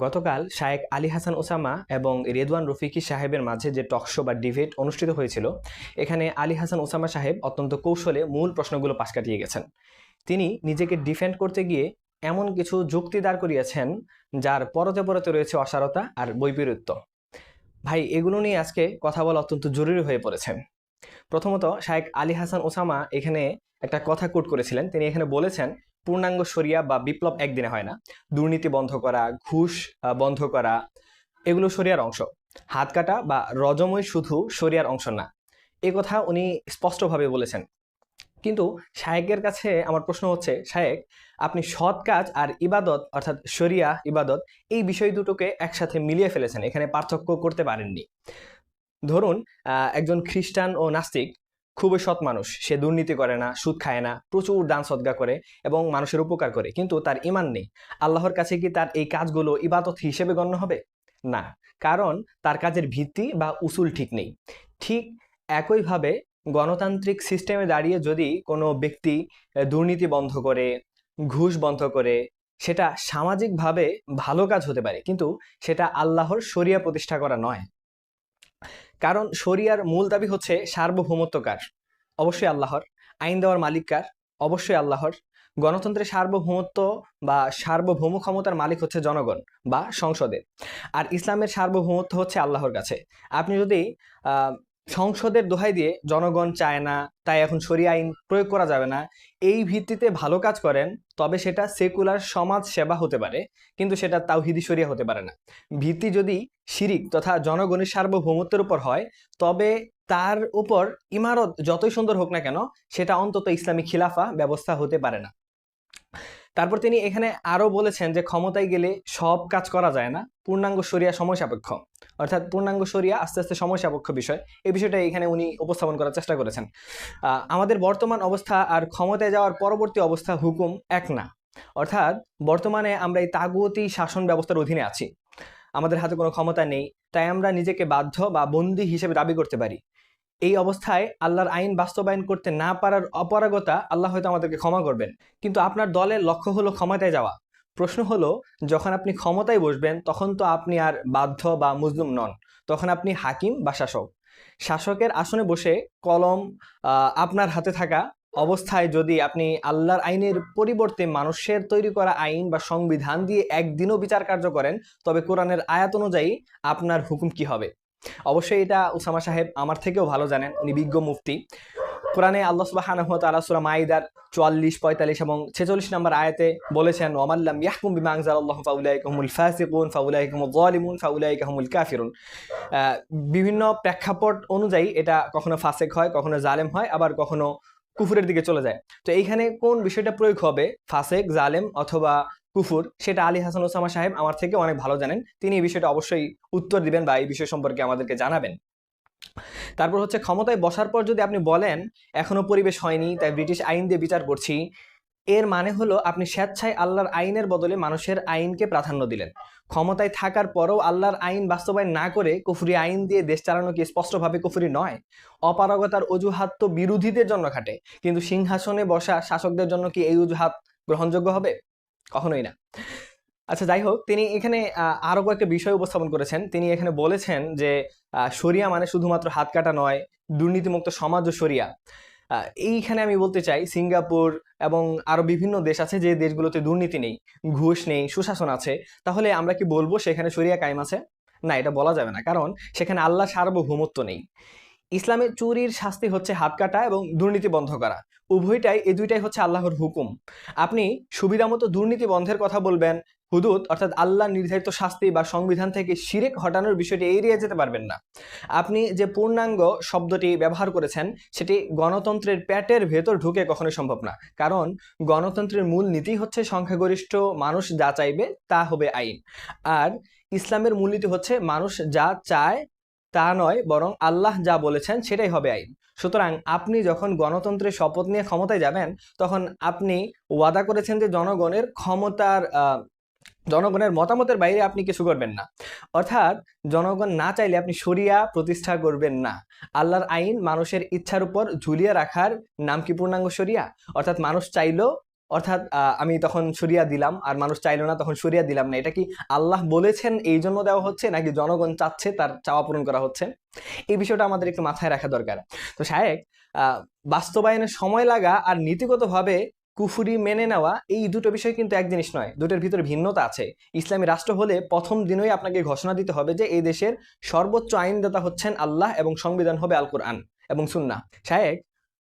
গতকাল শায়েখ আলী হাসান ওসামা এবং রেদওয়ান রফিকি সাহেবের মাঝে যে টকশো বা ডিবেট অনুষ্ঠিত হয়েছিল, এখানে আলী হাসান ওসামা সাহেব অত্যন্ত কৌশলে মূল প্রশ্নগুলো পাশ কাটিয়ে গেছেন। তিনি নিজেকে ডিফেন্ড করতে গিয়ে এমন কিছু যুক্তি দাঁড় করিয়েছেন যার পরতে পরতে রয়েছে অসারতা আর বৈপরীত্য। ভাই, এগুলো নিয়ে আজকে কথা বলা অত্যন্ত জরুরি হয়ে পড়েছে। প্রথমত, শায়েখ আলী হাসান ওসামা এখানে একটা কথা কোট করেছিলেন। তিনি এখানে বলেছেন, পূর্ণাঙ্গ শরিয়া বা বিপ্লব একদিনে হয় না। দুর্নীতি বন্ধ করা, ঘুষ বন্ধ করা, এগুলো শরিয়ার অংশ। হাত কাটা বা রজমই শুধু শরিয়ার অংশ না, এ কথা উনি স্পষ্টভাবে বলেছেন। কিন্তু শায়েকের কাছে আমার প্রশ্ন হচ্ছে, শায়েক, আপনি সৎ কাজ আর ইবাদত অর্থাৎ শরিয়া ইবাদত এই বিষয় দুটোকে একসাথে মিলিয়ে ফেলেছেন, এখানে পার্থক্য করতে পারেননি। ধরুন, একজন খ্রিস্টান ও নাস্তিক খুবই সৎ মানুষ, সে দুর্নীতি করে না, সুদ খায় না, প্রচুর দান সদকা করে এবং মানুষের উপকার করে, কিন্তু তার ঈমান নেই। আল্লাহর কাছে কি তার এই কাজগুলো ইবাদত হিসেবে গণ্য হবে? না, কারণ তার কাজের ভিত্তি বা উসুল ঠিক নেই। ঠিক একইভাবে গণতান্ত্রিক সিস্টেমে দাঁড়িয়ে যদি কোনো ব্যক্তি দুর্নীতি বন্ধ করে, ঘুষ বন্ধ করে, সেটা সামাজিকভাবে ভালো কাজ হতে পারে, কিন্তু সেটা আল্লাহর শরিয়া প্রতিষ্ঠা করা নয়। কারণ শরিয়ার মূল দাবি হচ্ছে সার্বভৌমত্ব কার? অবশ্যই আল্লাহর। আইন দেওয়ার মালিক কার? অবশ্যই আল্লাহর। গণতন্ত্রের সার্বভৌমত্ব বা সার্বভৌম ক্ষমতার মালিক হচ্ছে জনগণ বা সংসদের। আর ইসলামের সার্বভৌমত্ব হচ্ছে আল্লাহর কাছে। আপনি যদি আহ, সংসদের দোহাই দিয়ে জনগণ চায় না, তাই এখন শরিয়া আইন প্রয়োগ করা যাবে না, এই ভিত্তিতে ভালো কাজ করেন, তবে সেটা সেকুলার সমাজ সেবা হতে পারে, কিন্তু সেটা তাওহিদি শরিয়া হতে পারে না। ভিত্তি যদি শিরিক তথা জনগণের সার্বভৌমত্বের উপর হয়, তবে তার উপর ইমারত যতই সুন্দর হোক না কেন, সেটা অন্তত ইসলামী খিলাফা ব্যবস্থা হতে পারে না। তারপর তিনি এখানে আরো বলেছেন যে ক্ষমতায় গেলে সব কাজ করা যায় না, পূর্ণাঙ্গ শরিয়া সময় সাপেক্ষ। অর্থাৎ পূর্ণাঙ্গ শরিয়া আস্তে আস্তে সময় সাপেক্ষ বিষয়, এই বিষয়টা এখানে উনি উপস্থাপন করার চেষ্টা করেছেন। আমাদের বর্তমান অবস্থা আর ক্ষমতায় যাওয়ার পরবর্তী অবস্থা হুকুম এক না। অর্থাৎ বর্তমানে আমরা এই তাগুতি শাসন ব্যবস্থার অধীনে আছি, আমাদের হাতে কোনো ক্ষমতা নেই, তাই আমরা নিজেকে বাধ্য বা বন্দী হিসেবে দাবি করতে পারি। এই অবস্থায় আল্লাহর আইন বাস্তবায়ন করতে না পারার অপারগতা আল্লাহ হয়তো আমাদেরকে ক্ষমা করবেন, কিন্তু আপনার দলের লক্ষ্য হলো ক্ষমতায় যাওয়া। প্রশ্ন হলো, যখন আপনি ক্ষমতায় বসবেন তখন তো আপনি আর বাধ্য বা মজলুম নন, তখন আপনি হাকিম বা শাসক। শাসকের আসনে বসে কলম আপনার হাতে থাকা অবস্থায় যদি আপনি আল্লাহর আইনের পরিবর্তে মানুষের তৈরি করা আইন বা সংবিধান দিয়ে একদিনও বিচার কার্য করেন, তবে কোরআনের আয়াত অনুযায়ী আপনার হুকুম কি হবে? অবশ্যই এটা উসামা সাহেব আমার থেকেও ভালো জানেন, উনি বিজ্ঞ মুফতি। কোরআনে আল্লাহ সুবহানাহু ওয়া তাআলা সূরা মাইদার 44, 45 এবং 46 নম্বর আয়াতে বলেছেন, ওয়ামান লাম ইয়াহকুম বিমা আনজালাল্লাহু ফাউলাইকা হুমুল ফাসিকুন ফাউলাইকা হুমুয যালিমুন ফাউলাইকা হুমুল কাফিরুন। বিভিন্ন প্রেক্ষাপট অনুযায়ী এটা কখনো ফাসেক হয়, কখনো জালেম হয়, আবার কখনো কুফুরের দিকে চলে যায়। তো এইখানে কোন বিষয়টা প্রয়োগ হবে, ফাসেক, জালেম অথবা কুফুর, সেটা আলী হাসান ওসামা সাহেব আমার থেকে অনেক ভালো জানেন। তিনি এই বিষয়টা অবশ্যই উত্তর দিবেন বা এই বিষয় সম্পর্কে আমাদেরকে জানাবেন। তারপর হচ্ছে, ক্ষমতায় বসার পর যদি আপনি বলেন এখনো পরিবেশ হয়নি তাই ব্রিটিশ আইন দিয়ে বিচার করছি, এর মানে হলো আপনি স্বেচ্ছায় আল্লাহর আইনের বদলে মানুষের আইনকে প্রাধান্য দিলেন। ক্ষমতায় থাকার পরেও আল্লাহর আইন বাস্তবায়ন না করে কুফরি আইন দিয়ে দেশ চালানো কি স্পষ্টভাবে কুফরি নয়? অপারগতার অজুহাত তো বিরোধীদের জন্য খাটে, কিন্তু সিংহাসনে বসা শাসকদের জন্য কি এই অজুহাত গ্রহণযোগ্য হবে? কখনোই না। আচ্ছা, যাই হোক, তিনি এখানে আরো কয়েকটা বিষয় উপস্থাপন করেছেন। তিনি এখানে বলেছেন যে শরিয়া মানে শুধুমাত্র হাত কাটা নয়, দুর্নীতিমুক্ত সমাজ ও শরিয়া। এইখানে আমি বলতে চাই, সিঙ্গাপুর এবং আরো বিভিন্ন দেশ আছে যে দেশগুলোতে দুর্নীতি নেই, ঘুষ নেই, সুশাসন আছে। তাহলে আমরা কি বলবো সেখানে শরিয়া কায়েম আছে? না, এটা বলা যাবে না, কারণ সেখানে আল্লাহ সার্বভৌমত্ব নেই। ইসলামে চুরির শাস্তি হচ্ছে হাত কাটা এবং দুর্নীতি বন্ধ করা। উভয়টাই, এই দুইটাই হচ্ছে আল্লাহর হুকুম। আপনি সুবিধা মতো দুর্নীতি বন্ধের কথা বলবেন, হুদুদ অর্থাৎ আল্লাহ নির্ধারিত শাস্তি বা সংবিধান থেকে শিরক হটানোর বিষয়টি এড়িয়ে যেতে পারবেন না। আপনি যে পূর্ণাঙ্গ শব্দটি ব্যবহার করেছেন, সেটি গণতন্ত্রের পেটের ভেতর ঢুকে কখনোই সম্ভব না, কারণ গণতন্ত্রের মূল নীতি হচ্ছে সংখ্যাগরিষ্ঠ মানুষ যা চাইবে তা হবে আইন। আর ইসলামের মূলনীতি হচ্ছে মানুষ যা চায় তা নয়, বরং আল্লাহ যা বলেছেন সেটাই হবে আইন। সুতরাং আপনি যখন গণতন্ত্রের শপথ নিয়ে ক্ষমতায় যাবেন, তখন আপনি ওয়াদা করেছেন যে জনগণের মতামতের বাইরে আপনি কিছু করবেন না। অর্থাৎ জনগণ না চাইলে আপনি শরিয়া প্রতিষ্ঠা করবেন না। আল্লাহর আইন মানুষের ইচ্ছার উপর ঝুলিয়ে রাখার নাম কি পূর্ণাঙ্গ শরিয়া? অর্থাৎ মানুষ চাইলো অর্থাৎ আমি তখন সরিয়া দিলাম, আর মানুষ চাইলো না তখন সরিয়া দিলাম না, এটা কি আল্লাহ বলেছেন এই জন্য দেওয়া হচ্ছে, নাকি জনগণ চাচ্ছে তার চাওয়া পূরণ করা হচ্ছে? এই বিষয়টা আমাদের একটু মাথায় রাখা দরকার। তো শায়েক, বাস্তবায়নে সময় লাগা আর নীতিগতভাবে কুফুরি মেনে নেওয়া, এই দুটো বিষয় কিন্তু এক জিনিস নয়, দুটোর ভিতরে ভিন্নতা আছে। ইসলামী রাষ্ট্র হলে প্রথম দিনই আপনাকে ঘোষণা দিতে হবে যে এই দেশের সর্বোচ্চ আইনদাতা হচ্ছেন আল্লাহ এবং সংবিধান হবে আল কোরআন এবং সুন্নাহ। শায়েক,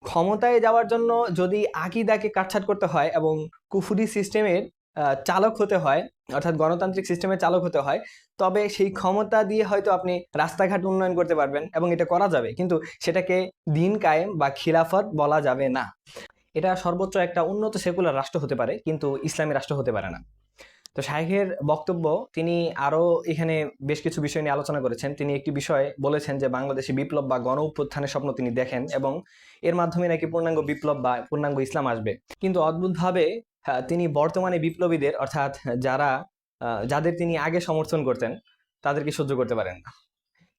ক্ষমতায় যাওয়ার জন্য যদি আকীদাকে কাটছাঁট করতে হয় এবং কুফুরি সিস্টেমের চালক হতে হয়, অর্থাৎ গণতান্ত্রিক সিস্টেমের চালক হতে হয়, তবে সেই ক্ষমতা দিয়ে হয়তো আপনি রাস্তাঘাট উন্নয়ন করতে পারবেন এবং এটা করা যাবে, কিন্তু সেটাকে দিন কায়েম বা খিলাফত বলা যাবে না। এটা সর্বোচ্চ একটা উন্নত সেকুলার রাষ্ট্র হতে পারে, কিন্তু ইসলামী রাষ্ট্র হতে পারে না। তো শাইখের বক্তব্য, তিনি আরও এখানে বেশ কিছু বিষয় নিয়ে আলোচনা করেছেন। তিনি একটি বিষয় বলেছেন যে বাংলাদেশে বিপ্লব বা গণ অভ্যুত্থানের স্বপ্ন তিনি দেখেন এবং এর মাধ্যমে নাকি পূর্ণাঙ্গ বিপ্লব বা পূর্ণাঙ্গ ইসলাম আসবে। কিন্তু অদ্ভুতভাবে তিনি বর্তমানে বিপ্লবীদের, অর্থাৎ যাদের তিনি আগে সমর্থন করতেন, তাদেরকে সহ্য করতে পারেন না।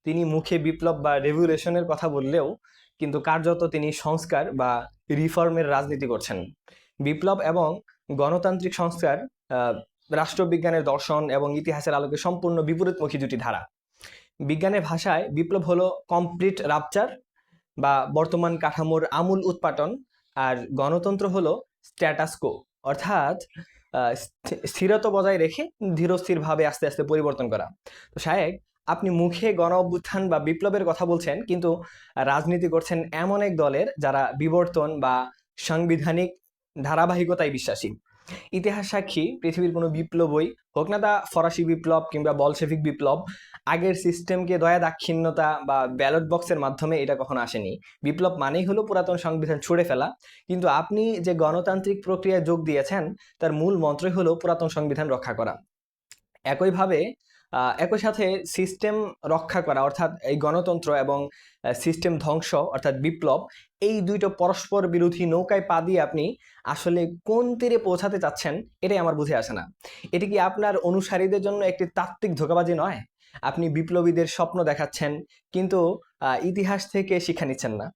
তিনি মুখে বিপ্লব বা রেভলিউশনের কথা বললেও কিন্তু কার্যত তিনি সংস্কার বা রিফর্মের রাজনীতি করছেন। বিপ্লব এবং গণতান্ত্রিক সংস্কার রাষ্ট্রবিজ্ঞানের দর্শন এবং ইতিহাসের আলোকে সম্পূর্ণ বিপরীতমুখী দুটি ধারা। বিজ্ঞানের ভাষায় বিপ্লব হলো কমপ্লিট রাপচার বা বর্তমান কাঠামোর আমূল উৎপাটন, আর গণতন্ত্র হলো স্ট্যাটাসকো, অর্থাৎ স্থিরতা বজায় রেখে ধীরস্থিরভাবে আস্তে আস্তে পরিবর্তন করা। তো শায়েক, আপনি মুখে গণ অভ্যুত্থান বা বিপ্লবের কথা বলছেন, কিন্তু রাজনীতি করছেন এমন এক দলের যারা বিবর্তন বা সাংবিধানিক ধারাবাহিকতায় বিশ্বাসী। ইতিহাস সাক্ষী, পৃথিবীর কোনো বিপ্লবই হোক না তা ফরাসি বিপ্লব কিংবা বলশেভিক বিপ্লব, আগের সিস্টেমকে দয়া দাক্ষিণ্যতা বা ব্যালট বক্সের মাধ্যমে এটা কখনো আসেনি। বিপ্লব মানেই হলো পুরাতন সংবিধান ছুঁড়ে ফেলা, কিন্তু আপনি যে গণতান্ত্রিক প্রক্রিয়ায় যোগ দিয়েছেন তার মূল মন্ত্রই হলো পুরাতন সংবিধান রক্ষা করা। একইভাবে একই সাথে সিস্টেম রক্ষা করা, অর্থাৎ এই গণতন্ত্র এবং সিস্টেম ধ্বংস অর্থাৎ বিপ্লব, এই দুইটো পরস্পর বিরোধী নৌকায় পা দিয়ে আপনি আসলে কোন তীরে পৌঁছাতে চাচ্ছেন এটাই আমার বুঝে আসে না। এটি কি আপনার অনুসারীদের জন্য একটি তাত্ত্বিক ধোঁকাবাজি নয়? আপনি বিপ্লবীদের স্বপ্ন দেখাচ্ছেন, কিন্তু ইতিহাস থেকে শিক্ষা নিচ্ছেন না।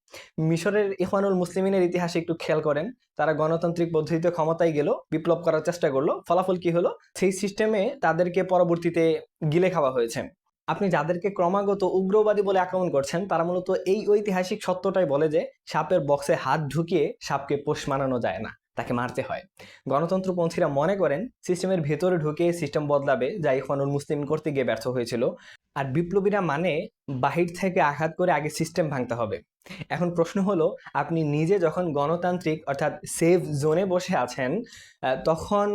মিশরের ইখওয়ানুল মুসলিমিনের ইতিহাসে একটু খেয়াল করেন, তারা গণতান্ত্রিক পদ্ধতিতে ক্ষমতায় গেল, বিপ্লব করার চেষ্টা করলো, ফলাফল কি হলো? সেই সিস্টেমে তাদেরকে পরবর্তীতে গিলে খাওয়া হয়েছে। আপনি যাদেরকে ক্রমাগত উগ্রবাদী বলে আক্রমণ করছেন, তারা মূলত এই ঐতিহাসিক সত্যটাই বলে যে সাপের বক্সে হাত ঢুকিয়ে সাপকে পোষ মানানো যায় না, তাকে মারতে হয়। গণতন্ত্রপন্থীরা মনে করেন সিস্টেমের ভেতরে ঢুকে সিস্টেম বদলাবে, যা ইখওয়ানুল মুসলিম করতে গিয়ে ব্যর্থ হয়েছিল। আর বিপ্লবীরা মানে বাহির থেকে আঘাত করে আগে সিস্টেম ভাঙতে হবে। এখন প্রশ্ন হলো, আপনি নিজে যখন গণতান্ত্রিক অর্থাৎ সেফ জোনে বসে আছেন, তখন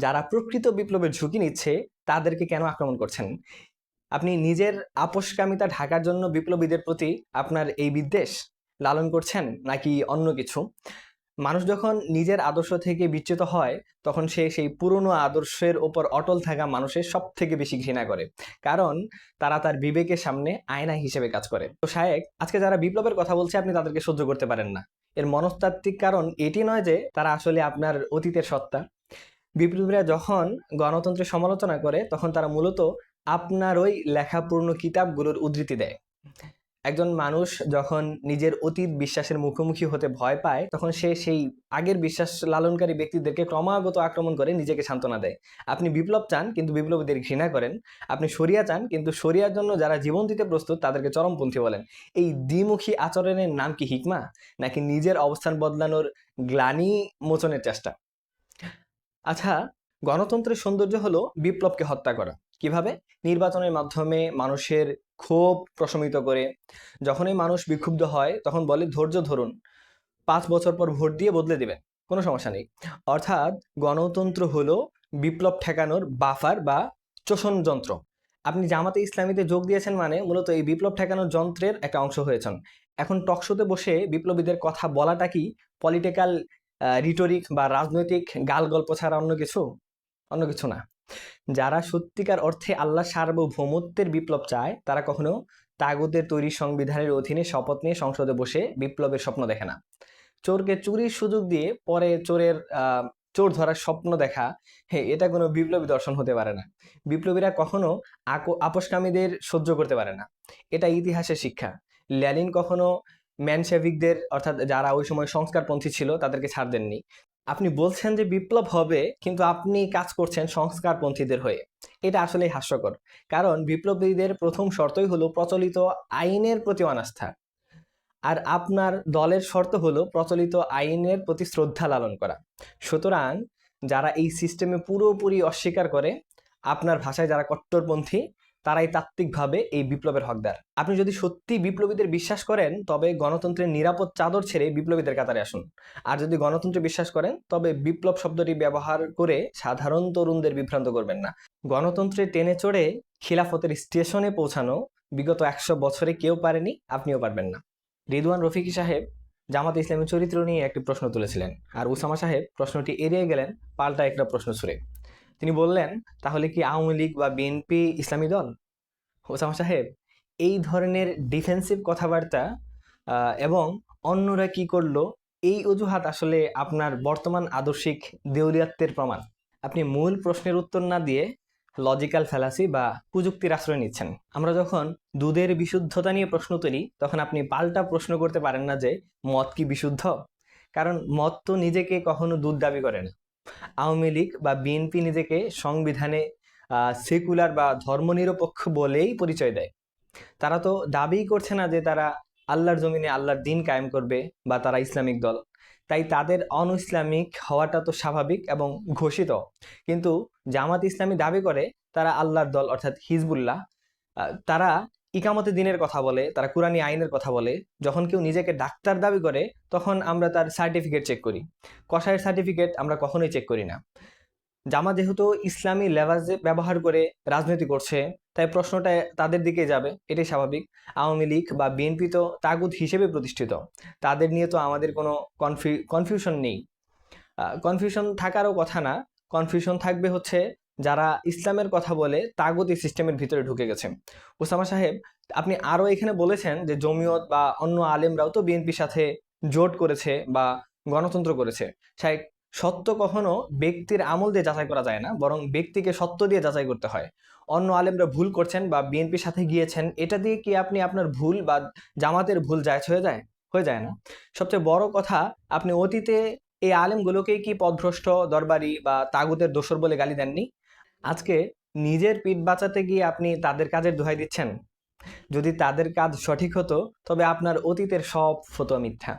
যারা প্রকৃত বিপ্লবের ঝুঁকি নিচ্ছে তাদেরকে কেন আক্রমণ করছেন? আপনি নিজের আপোষকামিতা ঢাকার জন্য বিপ্লবীদের প্রতি আপনার এই বিদ্বেষ লালন করছেন, নাকি অন্য কিছু? মানুষ যখন নিজের আদর্শ থেকে বিচ্যুত হয়, তখন সে সেই পুরনো আদর্শের ওপর অটল থাকা মানুষের সব থেকে বেশি ঘৃণা করে, কারণ তারা তার বিবেকের সামনে আয়না হিসেবে কাজ করে। তো শায়েক, আজকে যারা বিপ্লবের কথা বলছে আপনি তাদেরকে সহ্য করতে পারেন না, এর মনস্তাত্ত্বিক কারণ এটি নয় যে তারা আসলে আপনার অতীতের সত্তা। বিপ্লবীরা যখন গণতন্ত্রের সমালোচনা করে, তখন তারা মূলত আপনার ওই লেখাপূর্ণ কিতাবগুলোর উদ্ধৃতি দেয়। একজন মানুষ যখন নিজের অতীত বিশ্বাসের মুখোমুখি হতে ভয় পায়, তখন সে সেই আগের বিশ্বাস লালনকারী ব্যক্তিদেরকে ক্রমাগত আক্রমণ করে নিজেকে সান্ত্বনা দেয়। আপনি বিপ্লব চান কিন্তু বিপ্লবীদের ঘৃণা করেন, আপনি শরিয়া চান কিন্তু শরিয়ার জন্য যারা জীবন দিতে প্রস্তুত তাদেরকে চরমপন্থী বলেন। এই দ্বিমুখী আচরণের নাম কি হিকমা, নাকি নিজের অবস্থান বদলানোর গ্লানি মোচনের চেষ্টা? আচ্ছা, গণতন্ত্রের সৌন্দর্য হলো বিপ্লবকে হত্যা করা। কিভাবে? নির্বাচনের মাধ্যমে মানুষের ক্ষোভ প্রশমিত করে। যখনই মানুষ বিক্ষুব্ধ হয় তখন বলে ধৈর্য ধরুন, 5 বছর পর ভোট দিয়ে বদলে দিবেন, কোনো সমস্যা নেই। অর্থাৎ গণতন্ত্র হলো বিপ্লব ঠেকানোর বাফার বা শোষণ যন্ত্র। আপনি জামাতে ইসলামীতে যোগ দিয়েছেন মানে মূলত এই বিপ্লব ঠেকানোর যন্ত্রের একটা অংশ হয়েছেন। এখন টকশোতে বসে বিপ্লবীদের কথা বলাটা কি পলিটিক্যাল রিটোরিক বা রাজনৈতিক গাল গল্প ছাড়া অন্য কিছু? অন্য কিছু না। যারা সত্যিকার অর্থে আল্লাহ সার্বভৌমত্বের বিপ্লব চায়, তারা কখনো তাগুতের তৈরি সংবিধানের অধীনে শপথ নিয়ে সংসদে বসে বিপ্লবের স্বপ্ন দেখে না। চোরকে চুরির সুযোগ দিয়ে পরে চোর ধরার স্বপ্ন দেখা, হ্যাঁ, এটা কোনো বিপ্লবী দর্শন হতে পারে না। বিপ্লবীরা কখনো আপোষকামীদের সহ্য করতে পারে না, এটা ইতিহাসের শিক্ষা। লেনিন কখনো ম্যানশেভিকদের, অর্থাৎ যারা ওই সময় সংস্কারপন্থী ছিল, তাদেরকে ছাড় দেননি। আপনি বলছেন যে বিপ্লব হবে, কিন্তু আপনি কাজ করছেন সংস্কারপন্থীদের হয়ে। এটা আসলেই হাস্যকর। কারণ বিপ্লবীদের প্রথম শর্তই হলো প্রচলিত আইনের প্রতি অনাস্থা। আর আপনার দলের শর্ত হলো প্রচলিত আইনের প্রতি শ্রদ্ধা লালন করা। সুতরাং যারা এই সিস্টেমে পুরোপুরি অস্বীকার করে, আপনার ভাষায় যারা কট্টরপন্থী, তারাই তাত্ত্বিকভাবে এই বিপ্লবের হকদার। আপনি যদি সত্যি বিপ্লবীদের বিশ্বাস করেন, তবে গণতন্ত্রের নিরাপদ চাদর ছেড়ে বিপ্লবীদের কাতারে আসুন। আর যদি গণতন্ত্রে বিশ্বাস করেন, তবে বিপ্লব শব্দটি ব্যবহার করে সাধারণ তরুণদের বিভ্রান্ত করবেন না। গণতন্ত্রে টেনে চড়ে খিলাফতের স্টেশনে পৌঁছানো বিগত 100 বছরে কেউ পারেনি, আপনিও পারবেন না। রিদওয়ান রফিকি সাহেব জামাতে ইসলামের চরিত্র নিয়ে একটি প্রশ্ন তুলেছিলেন, আর উসামা সাহেব প্রশ্নটি এড়িয়ে গেলেন পাল্টা একটা প্রশ্ন ছুড়ে। তিনি বললেন, তাহলে কি আওয়ামী লীগ বা বিএনপি ইসলামী দল? ওসামা সাহেব এই ধরনের ডিফেন্সিভ কথাবার্তা এবং অন্যরা কি করলো, এই অজুহাত আসলে আপনার বর্তমান আদর্শিক দেউলিয়াত্বের প্রমাণ। আপনি মূল প্রশ্নের উত্তর না দিয়ে লজিক্যাল ফ্যালাসি বা প্রযুক্তির আশ্রয় নিচ্ছেন। আমরা যখন দুধের বিশুদ্ধতা নিয়ে প্রশ্ন তুলি, তখন আপনি পাল্টা প্রশ্ন করতে পারেন না যে মদ কি বিশুদ্ধ? কারণ মদ তো নিজেকে কখনো দুধ দাবি করে না। আওয়ামী লীগ বা বিএনপি নিজেকে সংবিধানে সেকুলার বা ধর্মনিরপেক্ষ বলেই পরিচয় দেয়। তারা তো দাবিই করছে না যে তারা আল্লাহর জমিনে আল্লাহর দিন কায়েম করবে বা তারা ইসলামিক দল। তাই তাদের অন ইসলামিক হওয়াটা তো স্বাভাবিক এবং ঘোষিত। কিন্তু জামাত ইসলামী দাবি করে তারা আল্লাহর দল, অর্থাৎ হিজবুল্লাহ। তারা ইকামতে দিনের কথা বলে, তারা কুরআনী আইনের কথা বলে। যখন কেউ নিজেকে ডাক্তার দাবি করে, তখন আমরা তার সার্টিফিকেট চেক করি। কসাইয়ের সার্টিফিকেট আমরা কখনোই চেক করি না। জামা যেহেতু ইসলামী লেবাস ব্যবহার করে রাজনীতি করছে, তাই প্রশ্নটা তাদের দিকে যাবে, এটাই স্বাভাবিক। আওয়ামী লীগ বা বিএনপি তো তাগুত হিসেবে প্রতিষ্ঠিত, তাদের নিয়ে তো আমাদের কোনো কনফিউশন নেই। কনফিউশন থাকারও কথা না। কনফিউশন থাকবে হচ্ছে যারা ইসলামের কথা বলে তাগুতি সিস্টেমের ভিতরে ঢুকে গেছে। ওসামা সাহেব, আপনি আরও এখানে বলেছেন যে জমিয়ত বা অন্য আলেমরাও তো বিএনপির সাথে জোট করেছে বা গণতন্ত্র করেছে। সাহেব, সত্য কখনো ব্যক্তির আমল দিয়ে যাচাই করা যায় না, বরং ব্যক্তিকে সত্য দিয়ে যাচাই করতে হয়। অন্য আলেমরা ভুল করছেন বা বিএনপির সাথে গিয়েছেন, এটা দিয়ে কি আপনি আপনার ভুল বা জামাতের ভুল জায়েজ হয়ে যায়? হয়ে যায় না। সবচেয়ে বড় কথা, আপনি অতীতে এই আলেমগুলোকেই কি পথভ্রষ্ট, দরবারি বা তাগুতের দোসর বলে গালি দেননি? আজকে নিজের পিঠ বাঁচাতে গিয়ে আপনি তাদের কাজের দোহাই দিচ্ছেন। যদি তাদের কাজ সঠিক হতো, তবে আপনার অতীতের সব ফতোয়া মিথ্যা।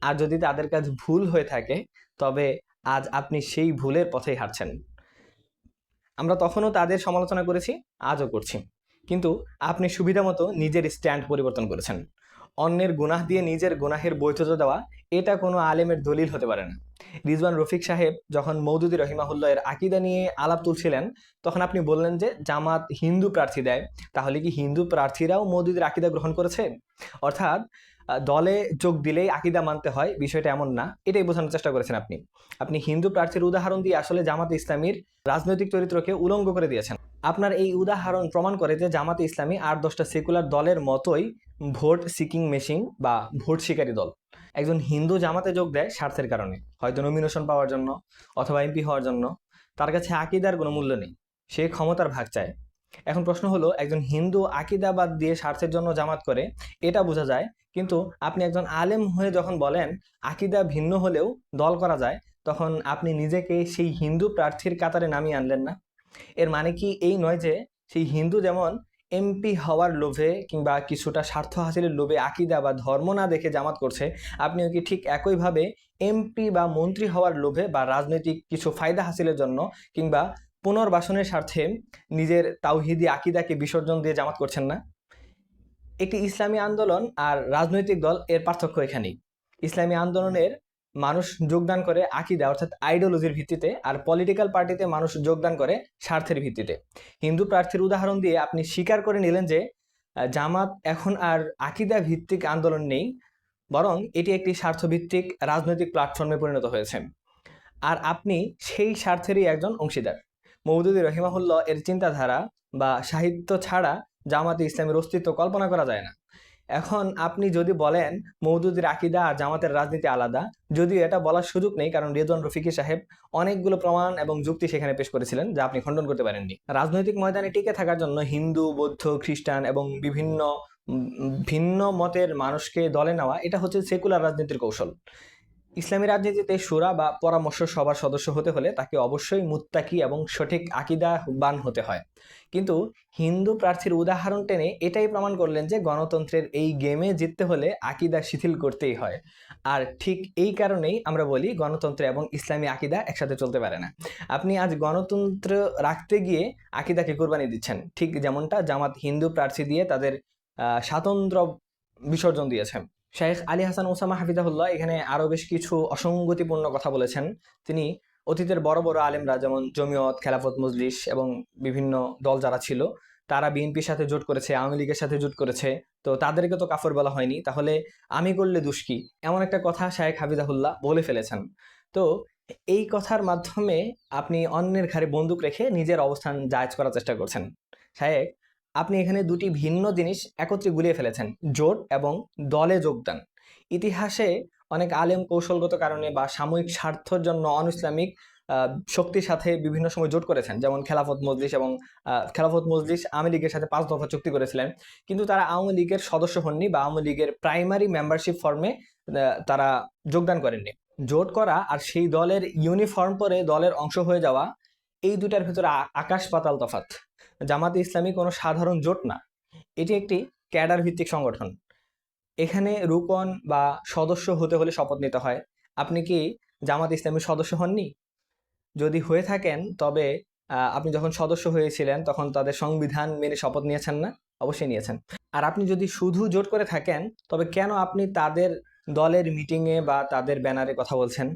আর যদি তাদের কাজ ভুল হয়ে থাকে, তবে আজ আপনি সেই ভুলের পথেই হাঁটছেন। আমরা তখনও তাদের সমালোচনা করেছি, আজও করছি। কিন্তু আপনি সুবিধামতো নিজের স্ট্যান্ড পরিবর্তন করেছেন। অন্যের গুনাহ দিয়ে নিজের গুনাহের বৈধতা দেওয়া, এটা কোনো আলেমের দলিল হতে পারে না। রিজওয়ান রফিক সাহেব যখন মওদুদী রহিমাহুল্লাহ এর আকিদা নিয়ে আলাপ তুলছিলেন, তখন আপনি বললেন যে জামাত হিন্দু প্রার্থী দেয়। তাহলে কি হিন্দু প্রার্থীরাও মওদুদীর আকিদা গ্রহণ করেছে? অর্থাৎ দলে যোগ দিলেই আকিদা মানতে হয়, বিষয়টা এমন না। এটাই বোঝানোর চেষ্টা করেছেন আপনি। আপনি হিন্দু প্রার্থীর উদাহরণ দিয়ে আসলে জামাতে ইসলামীর রাজনৈতিক চরিত্রকে উলঙ্গ করে দিয়েছেন। আপনার এই উদাহরণ প্রমাণ করে যে জামাতে ইসলামী আর 10টা সেকুলার দলের মতোই ভোট সিকিং মেশিন বা ভোট শিকারী দল। একজন হিন্দু জামাতে যোগ দেয় স্বার্থের কারণে, হয়তো নমিনেশন পাওয়ার জন্য অথবা এমপি হওয়ার জন্য। তার কাছে আকিদার কোনো মূল্য নেই, সে ক্ষমতার ভাগ চায়। এখন প্রশ্ন হলো, একজন হিন্দু আকিদাবাদ দিয়ে স্বার্থের জন্য জামাত করে, এটা বোঝা যায়। কিন্তু আপনি একজন আলেম হয়ে যখন বলেন আকিদা ভিন্ন হলেও দল করা যায়, তখন আপনি নিজেকে সেই হিন্দু প্রার্থীর কাতারে নামিয়ে আনলেন না? এর মানে কি এই নয় যে সেই হিন্দু যেমন এমপি হওয়ার লোভে কিংবা কিছুটা স্বার্থ হাসিলের লোভে আকিদা বা ধর্ম না দেখে জামাত করছে, আপনিও কি ঠিক একইভাবে এমপি বা মন্ত্রী হওয়ার লোভে বা রাজনৈতিক কিছু ফায়দা হাসিলের জন্য কিংবা পুনর্বাসনের স্বার্থে নিজের তাওহিদি আকিদাকে বিসর্জন দিয়ে জামাত করছেন না? একটি ইসলামী আন্দোলন আর রাজনৈতিক দল, এর পার্থক্য এখানেই। ইসলামী আন্দোলনের মানুষ যোগদান করে আকিদা অর্থাৎ আইডিওলজির ভিত্তিতে, আর পলিটিক্যাল পার্টিতে মানুষ যোগদান করে স্বার্থের ভিত্তিতে। হিন্দু প্রার্থীর উদাহরণ দিয়ে আপনি স্বীকার করে নিলেন যে জামাত এখন আর আকিদা ভিত্তিক আন্দোলন নেই, বরং এটি একটি স্বার্থভিত্তিক রাজনৈতিক প্ল্যাটফর্মে পরিণত হয়েছে। আর আপনি সেই স্বার্থেরই একজন অংশীদার। মওদুদী রহিমাহুল্লাহ এর চিন্তাধারা বা সাহিত্য ছাড়া জামাতে ইসলামের অস্তিত্ব কল্পনা করা যায় না। এখন আপনি যদি বলেন মওদুদীর আকিদা আর জামাতের রাজনীতি আলাদা, যদিও এটা বলার সুযোগ নেই, কারণ রিদওয়ান রফিকি সাহেব অনেকগুলো প্রমাণ এবং যুক্তি সেখানে পেশ করেছিলেন যা আপনি খণ্ডন করতে পারেননি। রাজনৈতিক ময়দানে টিকে থাকার জন্য হিন্দু, বৌদ্ধ, খ্রিস্টান এবং বিভিন্ন ভিন্ন মতের মানুষকে দলে নেওয়া, এটা হচ্ছে সেকুলার রাজনীতির কৌশল। ইসলামী রাজনীতিতে শুরা বা পরামর্শ সভার সদস্য হতে হলে তাকে অবশ্যই মুত্তাকি এবং সঠিক আকীদাবান হতে হয়। কিন্তু হিন্দু প্রার্থীর উদাহরণ টেনে এটাই প্রমাণ করলেন যে গণতন্ত্রের এই গেমে জিততে হলে আকীদা শিথিল করতেই হয়। আর ঠিক এই কারণেই আমরা বলি গণতন্ত্র এবং ইসলামী আকীদা একসাথে চলতে পারে না। আপনি আজ গণতন্ত্র রাখতে গিয়ে আকীদাকে কোরবানি দিচ্ছেন, ঠিক যেমনটা জামাত হিন্দু প্রার্থী দিয়ে তাদের স্বাতন্ত্র্য বিসর্জন দিয়েছে। শাইখ আলী হাসান ওসামা হাফিজাহুল্লাহ এখানে আরো বেশ কিছু অসঙ্গতিপূর্ণ কথা বলেছেন। তিনি অতীতের বড় বড় আলেমরা যেমন জমিয়ত, খেলাফত মজলিস এবং বিভিন্ন দল যারা ছিল তারা বিএনপির সাথে জোট করেছে, আওয়ামী লীগের সাথে জোট করেছে, তো তাদেরকে তো কাফর বলা হয়নি, তাহলে আমি করলে দোষ কি, এমন একটা কথা শাইখ হাফিজাহুল্লাহ বলে ফেলেছেন। তো এই কথার মাধ্যমে আপনি অন্যের ঘাড়ে বন্দুক রেখে নিজের অবস্থান জায়েজ করার চেষ্টা করছেন। শাইখ, আপনি এখানে দুটি ভিন্ন জিনিস একত্রে গুলিয়ে ফেলেছেন, জোট এবং দলে যোগদান। ইতিহাসে অনেক আলেম কৌশলগত কারণে বা সাময়িক স্বার্থের জন্য অন ইসলামিক শক্তির সাথে বিভিন্ন সময় জোট করেছেন, যেমন খেলাফত মজলিস এবং খেলাফত মজলিস আওয়ামী লীগের সাথে 5 দফা চুক্তি করেছিলেন, কিন্তু তারা আওয়ামী লীগের সদস্য হননি বা আওয়ামী লীগের প্রাইমারি মেম্বারশিপ ফর্মে তারা যোগদান করেননি। জোট করা আর সেই দলের ইউনিফর্ম পরে দলের অংশ হয়ে যাওয়া, এই দুটার ভিতরে আকাশ পাতাল তফাৎ। জামাতে ইসলামী কোনো সাধারণ জোট না, এটি একটি ক্যাডার ভিত্তিক সংগঠন। এখানে রুকন বা সদস্য হতে হলে শপথ নিতে হয়। আপনি কি জামাত ইসলামীর সদস্য হননি? যদি হয়ে থাকেন তবে আপনি যখন সদস্য হয়েছিলেন তখন তাদের সংবিধান মেনে শপথ নিয়েছেন না? অবশ্যই নিয়েছেন। আর আপনি যদি শুধু জোট করে থাকেন তবে কেন আপনি তাদের দলের মিটিংয়ে বা তাদের ব্যানারে কথা বলছেন?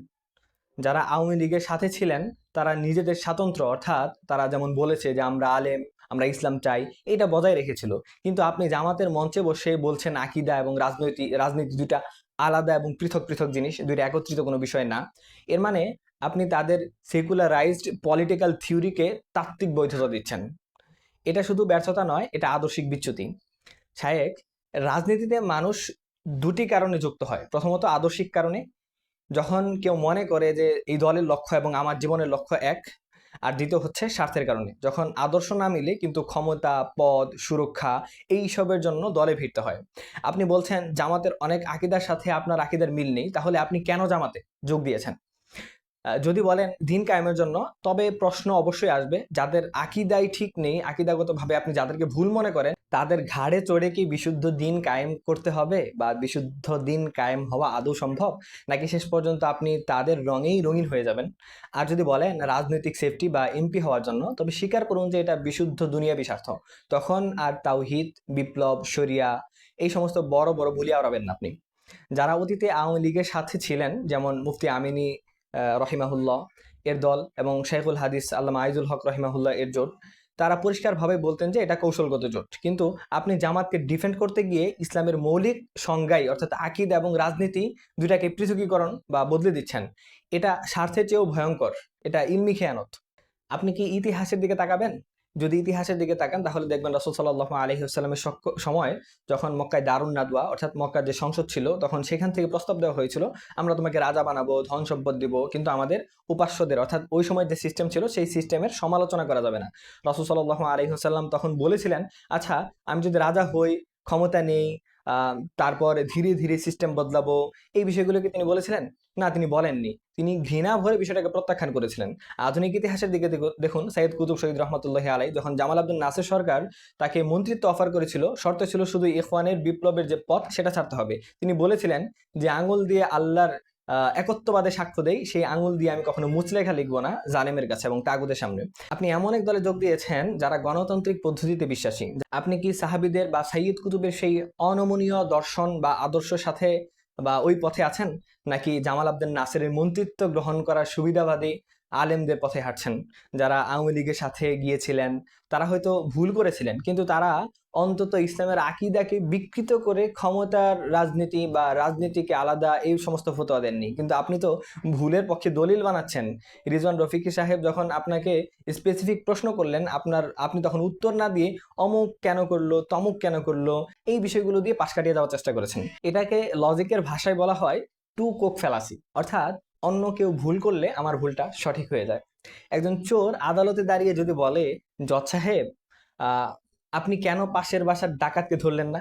যারা আওয়ামী লীগের সাথে ছিলেন তারা নিজেদের স্বাতন্ত্র্য, অর্থাৎ তারা যেমন বলেছে যে আমরা আলেম, আমরা ইসলাম চাই, এটা বজায় রেখেছিল। কিন্তু আপনি জামাতের মঞ্চে বসে বলছেন আকীদা এবং রাজনীতি দুইটা আলাদা এবং পৃথক পৃথক জিনিস, দুইটা একত্রিত কোনো বিষয় না। এর মানে আপনি তাদের সেকুলারাইজড পলিটিক্যাল থিওরিকে তাত্ত্বিক বৈধতা দিচ্ছেন। এটা শুধু ব্যর্থতা নয়, এটা আদর্শিক বিচ্যুতি। শায়েক, রাজনীতিতে মানুষ দুটি কারণে যুক্ত হয়। প্রথমত আদর্শিক কারণে, যখন কেউ মনে করে যে এই দলের লক্ষ্য এবং আমার জীবনের লক্ষ্য এক। আর দ্বিতীয় হচ্ছে স্বার্থের কারণে, যখন আদর্শ না মিলে কিন্তু ক্ষমতা, পদ, সুরক্ষা এইসবের জন্য দলে ভিড়তে হয়। আপনি বলছেন জামাতের অনেক আকীদার সাথে আপনার আকীদার মিল নেই, তাহলে আপনি কেন জামাতে যোগ দিয়েছেন? যদি বলেন দিন কায়েমের জন্য, তবে প্রশ্ন অবশ্যই আসবে যাদের আকীদাই ঠিক নেই, আকীদাগতভাবে আপনি যাদেরকে ভুল মনে করেন তাদের ঘাড়ে চড়ে কি বিশুদ্ধ দিন কায়েম করতে হবে বা বিশুদ্ধ দিন কায়েম হওয়া আদৌ সম্ভব, নাকি শেষ পর্যন্ত আপনি তাদের রঙেই রঙিন হয়ে যাবেন? আর যদি বলেন রাজনৈতিক সেফটি বা এমপি হওয়ার জন্য, তবে স্বীকার করুন যে এটা বিশুদ্ধ দুনিয়াবি স্বার্থ। তখন আর তাওহীদ, বিপ্লব, শরিয়া এই সমস্ত বড় বড় ভুলিয়া আওড়াবেন না আপনি। যারা অতীতে আওয়ামী লীগের সাথে ছিলেন, যেমন মুফতি আমিনী রহিমাহুল্লাহ এর দল এবং শেখুল হাদিস আল্লামা আইজুল হক রহিমাহুল্লাহ এর জোট, তারা পরিষ্কারভাবে বলতেন যে এটা কৌশলগত জোট। কিন্তু আপনি জামাতকে ডিফেন্ড করতে গিয়ে ইসলামের মৌলিক সংজ্ঞাই অর্থাৎ আকীদা এবং রাজনীতি দুইটাকে পৃথকীকরণ বা বদলে দিচ্ছেন। এটা স্বার্থের চেয়েও ভয়ঙ্কর, এটা ইলমি খেয়ানত। আপনি কি ইতিহাসের দিকে তাকাবেন? যদি ইতিহাসের দিকে তাকান তাহলে দেখবেন রাসূল সাল্লাল্লাহু আলাইহি ওয়াসাল্লামের সময় যখন মক্কায় দারুন নাদওয়া অর্থাৎ মক্কার যে সংসদ ছিল, তখন সেখান থেকে প্রস্তাব দেওয়া হয়েছিল আমরা তোমাকে রাজা বানাবো, ধন সম্পদ দিব, কিন্তু আমাদের উপাস্যদের অর্থাৎ ওই সময় যে সিস্টেম ছিল সেই সিস্টেমের সমালোচনা করা যাবে না। রাসূল সাল্লাল্লাহু আলাইহি ওয়াসাল্লাম তখন বলেছিলেন, আচ্ছা আমি যদি রাজা হই, ক্ষমতা নেই, তারপর ধীরে ধীরে সিস্টেম বদলাবো, এই বিষয়গুলো কি তিনি বলেছিলেন? না, তিনি বলেননি। তিনি ঘৃণা ভরে বিষয়টাকে প্রত্যাখ্যান করেছিলেন। আধুনিক ইতিহাসের দিকে দেখুন, সাইয়্যিদ কুতুব শহীদ রহমাতুল্লাহি আলাইহি যখন জামাল আব্দুল নাসির সরকার তাকে মন্ত্রিত্ব অফার করেছিল, শর্ত ছিল শুধু ইখওয়ানের বিপ্লবের যে পথ সেটা ছাড়তে হবে। তিনি বলেছিলেন যে আঙুল দিয়ে আল্লাহর একত্ববাদে সাক্ষ্য দেই, সেই আঙুল দিয়ে আমি কখনো মুচলেখা লিখবো না জালেমের কাছে এবং তাগুদের সামনে। আপনি এমন এক দলে যোগ দিয়েছেন যারা গণতান্ত্রিক পদ্ধতিতে বিশ্বাসী। আপনি কি সাহাবীদের বা সাইয়্যিদ কুতুবের সেই অনমনীয় দর্শন বা আদর্শের সাথে বা ওই পথে আছেন, নাকি জামাল আবদেল নাসেরের মন্ত্রিত্ব গ্রহণ করার সুবিধাবাদী আলেমদের পথে হাঁটছেন? যারা আওয়ামী লীগের সাথে গিয়েছিলেন তারা হয়তো ভুল করেছিলেন, কিন্তু তারা অন্তত ইসলামের আকীদাকে বিকৃত করে ক্ষমতার রাজনীতি বা রাজনীতিকে আলাদা এই সমস্ত ফতোয়া দেননি। কিন্তু আপনি তো ভুলের পক্ষে দলিল বানাচ্ছেন। রিজওয়ান রফিকি সাহেব যখন আপনাকে স্পেসিফিক প্রশ্ন করলেন, আপনি তখন উত্তর না দিয়ে অমুক কেন করলো, তমুক কেন করলো, এই বিষয়গুলো দিয়ে পাশ কাটিয়ে যাওয়ার চেষ্টা করেছেন। এটাকে লজিকের ভাষায় বলা হয় টু কোক ফ্যালাসি, অর্থাৎ অন্য কেউ ভুল করলে আমার ভুলটা সঠিক হয়ে যায়। একজন চোর আদালতে দাঁড়িয়ে যদি বলে, জজ সাহেব আপনি কেন পাশের বাসার ডাকাতকে ধরলেন না,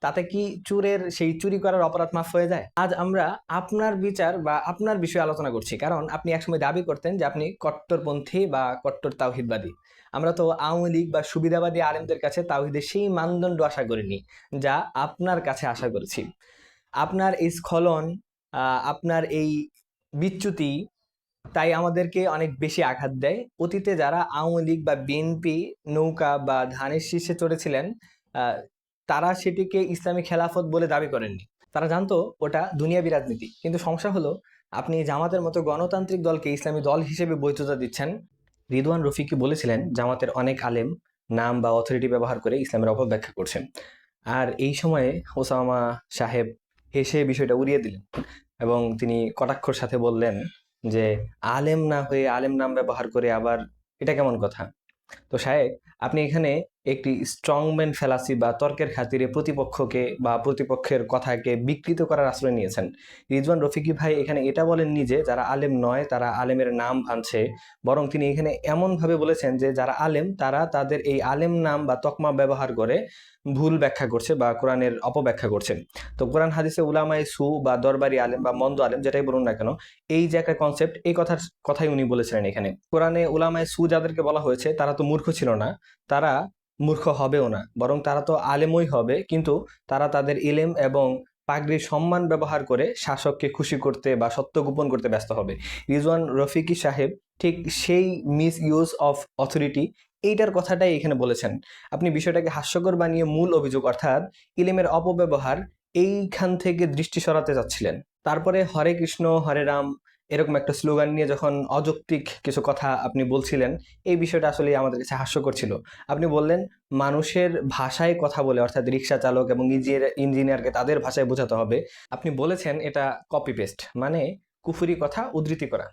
তাতে কি চোরের সেই চুরি করার অপরাধ মাফ হয়ে যায়? আজ আমরা আপনার বিচার বা আপনার বিষয়ে আলোচনা করছি, কারণ আপনি একসময় দাবি করতেন যে আপনি কট্টরপন্থী বা কট্টর তাওহিদবাদী। আমরা তো আওয়ামী লীগ বা সুবিধাবাদী আলেমদের কাছে তাওহিদের সেই মানদণ্ড আশা করিনি যা আপনার কাছে আশা করেছি। আপনার এই স্খলন, আপনার এই বিচ্যুতি তাই আমাদেরকে অনেক বেশি আঘাত দেয়। অতীতে যারা আওয়ামী লীগ বা বিএনপি নৌকা বা ধানের শীর্ষে চড়েছিলেন, আহ, তারা সেটিকে ইসলামী খেলাফত বলে দাবি করেননি। তারা জানতো ওটা দুনিয়াবি রাজনীতি। কিন্তু সমস্যা হলো, আপনি জামাতের মতো গণতান্ত্রিক দলকে ইসলামী দল হিসেবে বৈধতা দিচ্ছেন। রিদওয়ান রফিকি বলেছিলেন জামাতের অনেক আলেম নাম বা অথরিটি ব্যবহার করে ইসলামের অপব্যাখ্যা করছেন। আর এই সময়ে ওসামা সাহেব হেসে বিষয়টা উড়িয়ে দিলেন এবং তিনি কটাক্ষর সাথে বললেন যে আলেম না হয়ে আলেম নাম ব্যবহার করে আবার এটা কেমন কথা? তো সাহেব, আপনি এখানে একটি স্ট্রংম্যান ফেলাসি বা তর্কের খাতিরে প্রতিপক্ষকে বা প্রতিপক্ষের কথাকে বিকৃত করার আশ্রয় নিয়েছেন। রিজওয়ান রফিকি ভাই এখানে এটা বলেননি যে যারা আলেম নয় তারা আলেমের নাম ভাঙছে, বরং তিনি এখানে এমনভাবে বলেছেন যে যারা আলেম তারা তাদের এই আলেম নাম বা তকমা ব্যবহার করে ভুল ব্যাখ্যা করছে বা কোরআনের অপব্যাখ্যা করছে। তো কোরআন হাদিসে উলামায়ে সু বা দরবারি আলেম বা মন্দ আলেম যেটাই বলুন না কেন, এই যে একটা কনসেপ্ট, এই কথাই উনি বলেছিলেন এখানে। কোরআনে উলামায়ে সু যাদেরকে বলা হয়েছে তারা তো মূর্খ ছিল না, তারা মূর্খ হবেও না, বরং তারা তো আলেমই হবে, কিন্তু তারা তাদের ইলেম এবং পাগড়ির সম্মান ব্যবহার করে শাসককে খুশি করতে বা সত্য গোপন করতে ব্যস্ত হবে। রিজওয়ান রফিকি সাহেব ঠিক সেই মিস ইউজ অফ অথরিটি এইটার কথাটাই এখানে বলেছেন। আপনি বিষয়টাকে হাস্যকর বানিয়ে মূল অভিযোগ অর্থাৎ ইলেমের অপব্যবহার এইখান থেকে দৃষ্টি সরাতে যাচ্ছিলেন। তারপরে হরে কৃষ্ণ হরে রাম এরকম একটা স্লোগান নিয়ে যখন অযৌক্তিক কিছু কথা আপনি বলছিলেন, এই বিষয়টা আসলে আমাদের কাছে হাস্যকর ছিল। আপনি বললেন মানুষের ভাষায় কথা বলে, অর্থাৎ রিক্সা চালক এবং ইঞ্জিনিয়ারকে তাদের ভাষায় বোঝাতে হবে। আপনি বলেছেন এটা কপি পেস্ট, মানে কুফুরি কথা উদ্ধৃতি করা।